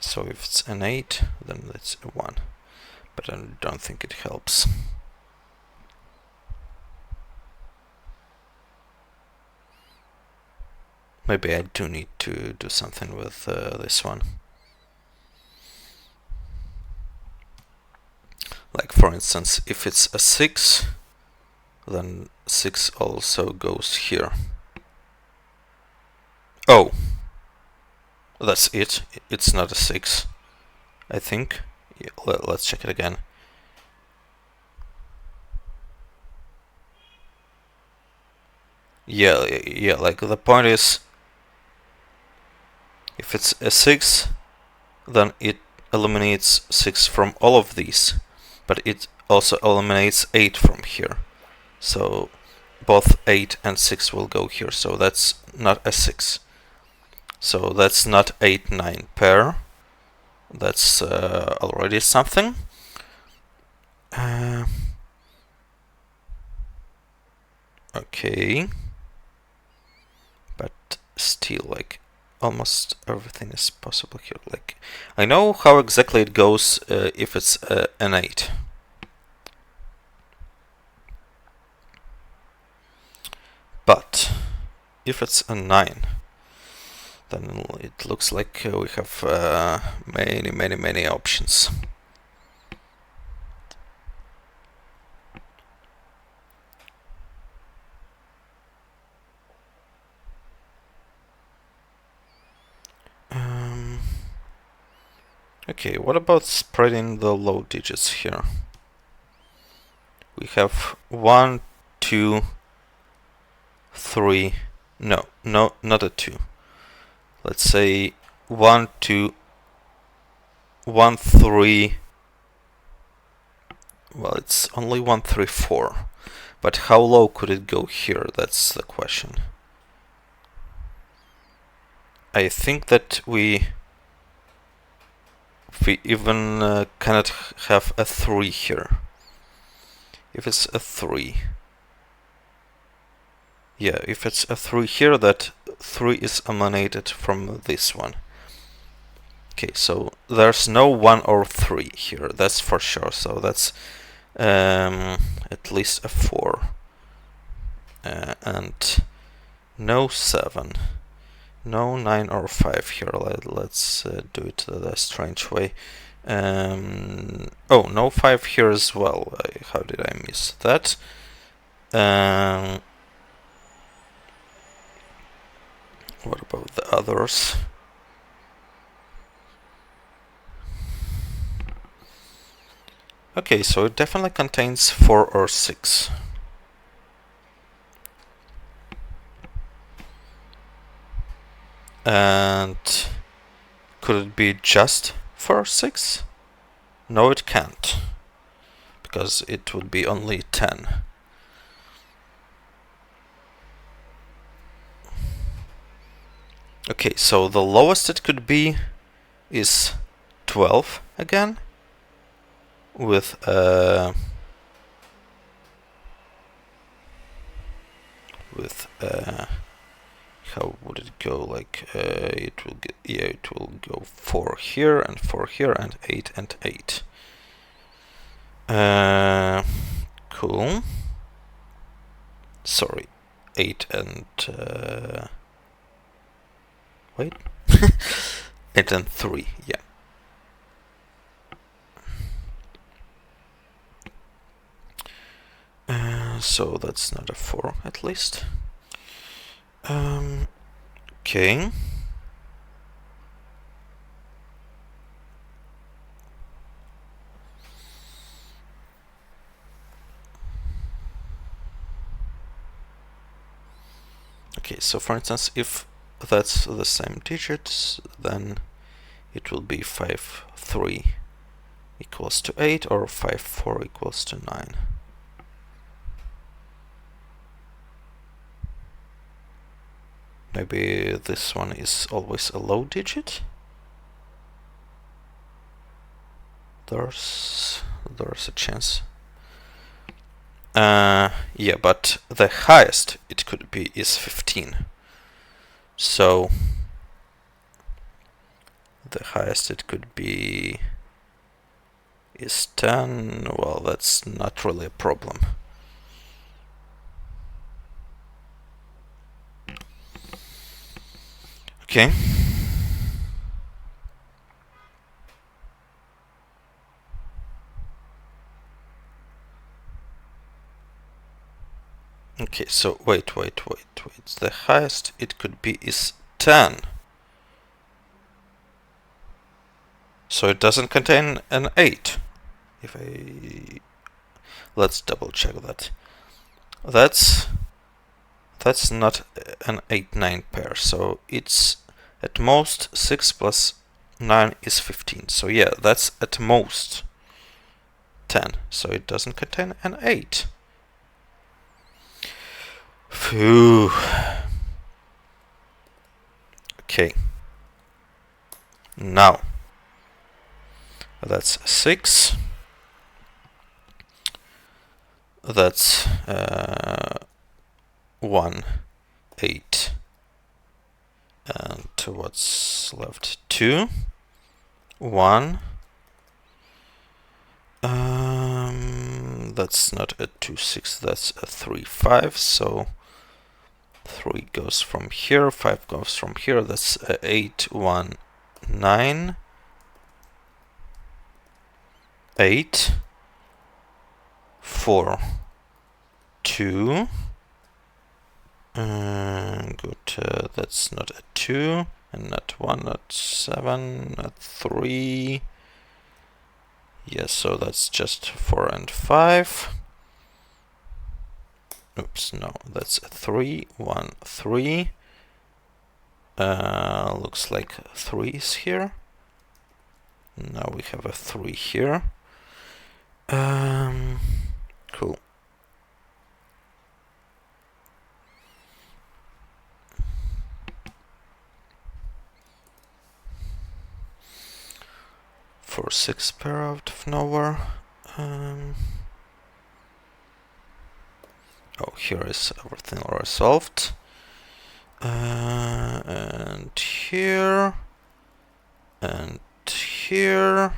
So if it's an 8, then that's a 1. But I don't think it helps. Maybe I do need to do something with this one. Like for instance, if it's a 6, then 6 also goes here. Oh, that's it. It's not a 6, I think. Yeah, let's check it again. Yeah, like the point is, if it's a 6, then it eliminates 6 from all of these, but it also eliminates 8 from here. So both 8 and 6 will go here, so that's not a 6. So that's not 8, 9 pair. That's already something. Okay. But still, like, almost everything is possible here. Like, I know how exactly it goes if it's an 8. But if it's a 9, then it looks like we have many options. Okay, what about spreading the low digits here? We have 1, 2, 3. No, not a 2. Let's say 1, 2, 1, 3. Well, it's only 1, 3, 4. But how low could it go here? That's the question. I think that we even cannot have a 3 here. If it's a 3. Yeah, if it's a 3 here, that 3 is emanated from this one. Okay, so there's no 1 or 3 here, that's for sure. So that's at least a 4. And no 7. No 9 or 5 here. Let's do it the strange way. Oh, no 5 here as well. How did I miss that? What about the others? Okay, so it definitely contains 4 or 6. And could it be just 4 or 6? No, it can't, because it would be only 10. Okay, so the lowest it could be is 12 again, with how would it go like it will get, yeah, it will go 4 here and 4 here and 8 and 8. Cool. Sorry, 8 and wait, 8 and 3, yeah. So that's not a 4 at least. Okay. Okay, so for instance, if that's the same digits, then it will be 5, 3 equals to 8, or 5, 4 equals to 9. Maybe this one is always a low digit? There's a chance. Yeah, but the highest it could be is 15. So the highest it could be is 10. Well, that's not really a problem. Okay. Okay, so wait. The highest it could be is 10. So it doesn't contain an 8. Let's double check that. That's not an 8-9 pair, so it's at most 6 plus 9 is 15. So yeah, that's at most 10. So it doesn't contain an 8. Phew. Okay. Now that's 6. That's 1, 8. And what's left? 2, 1. That's not a 2, 6. That's a 3, 5. So 3 goes from here, 5 goes from here. That's 8, 1, 9. 8, 4, 2. Good. That's not a 2, and not 1, not 7, not 3. Yes, so that's just 4 and 5. Oops, no, that's a 3, 1, 3. Looks like 3 is here. Now we have a 3 here. Cool. For 6 pair out of nowhere. Oh, here is everything resolved. And here. And here.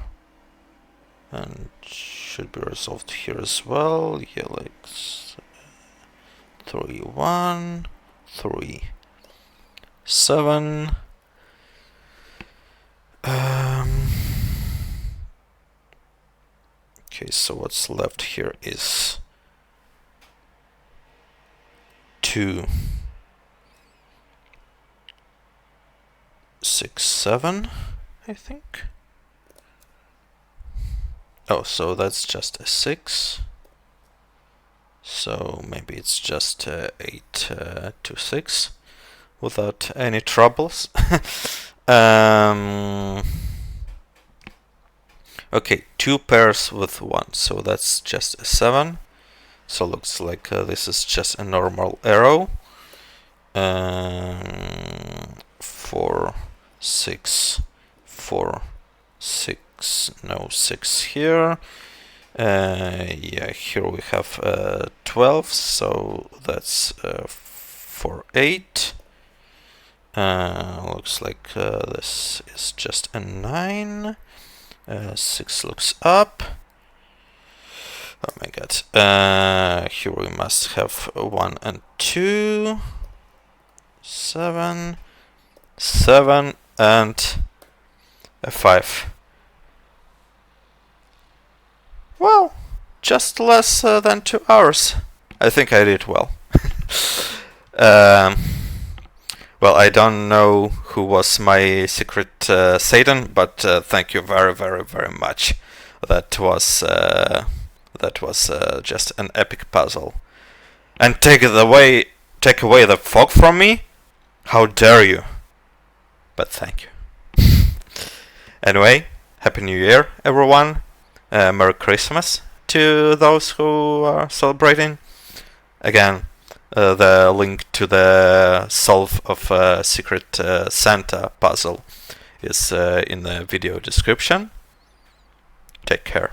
And should be resolved here as well. Yeah, like 3, 1, 3, 7. Okay, so what's left here is 2, 6, 7, I think. Oh, so that's just a 6. So maybe it's just 8 to 6 without any troubles. Okay, 2 pairs with 1, so that's just a 7. So looks like this is just a normal arrow. 4, 6, 4, 6, no 6 here. Yeah, here we have 12, so that's for 8. Looks like this is just a 9. 6 looks up. Oh my god. Here we must have 1 and 2. 7. 7 and a 5. Well, just less than 2 hours. I think I did well. Well, I don't know who was my secret Satan, but thank you very, very, very much. That was just an epic puzzle. And take away the fog from me? How dare you? But thank you. Anyway, Happy New Year, everyone. Merry Christmas to those who are celebrating. Again, the link to the solve of Secret Santa puzzle is in the video description. Take care.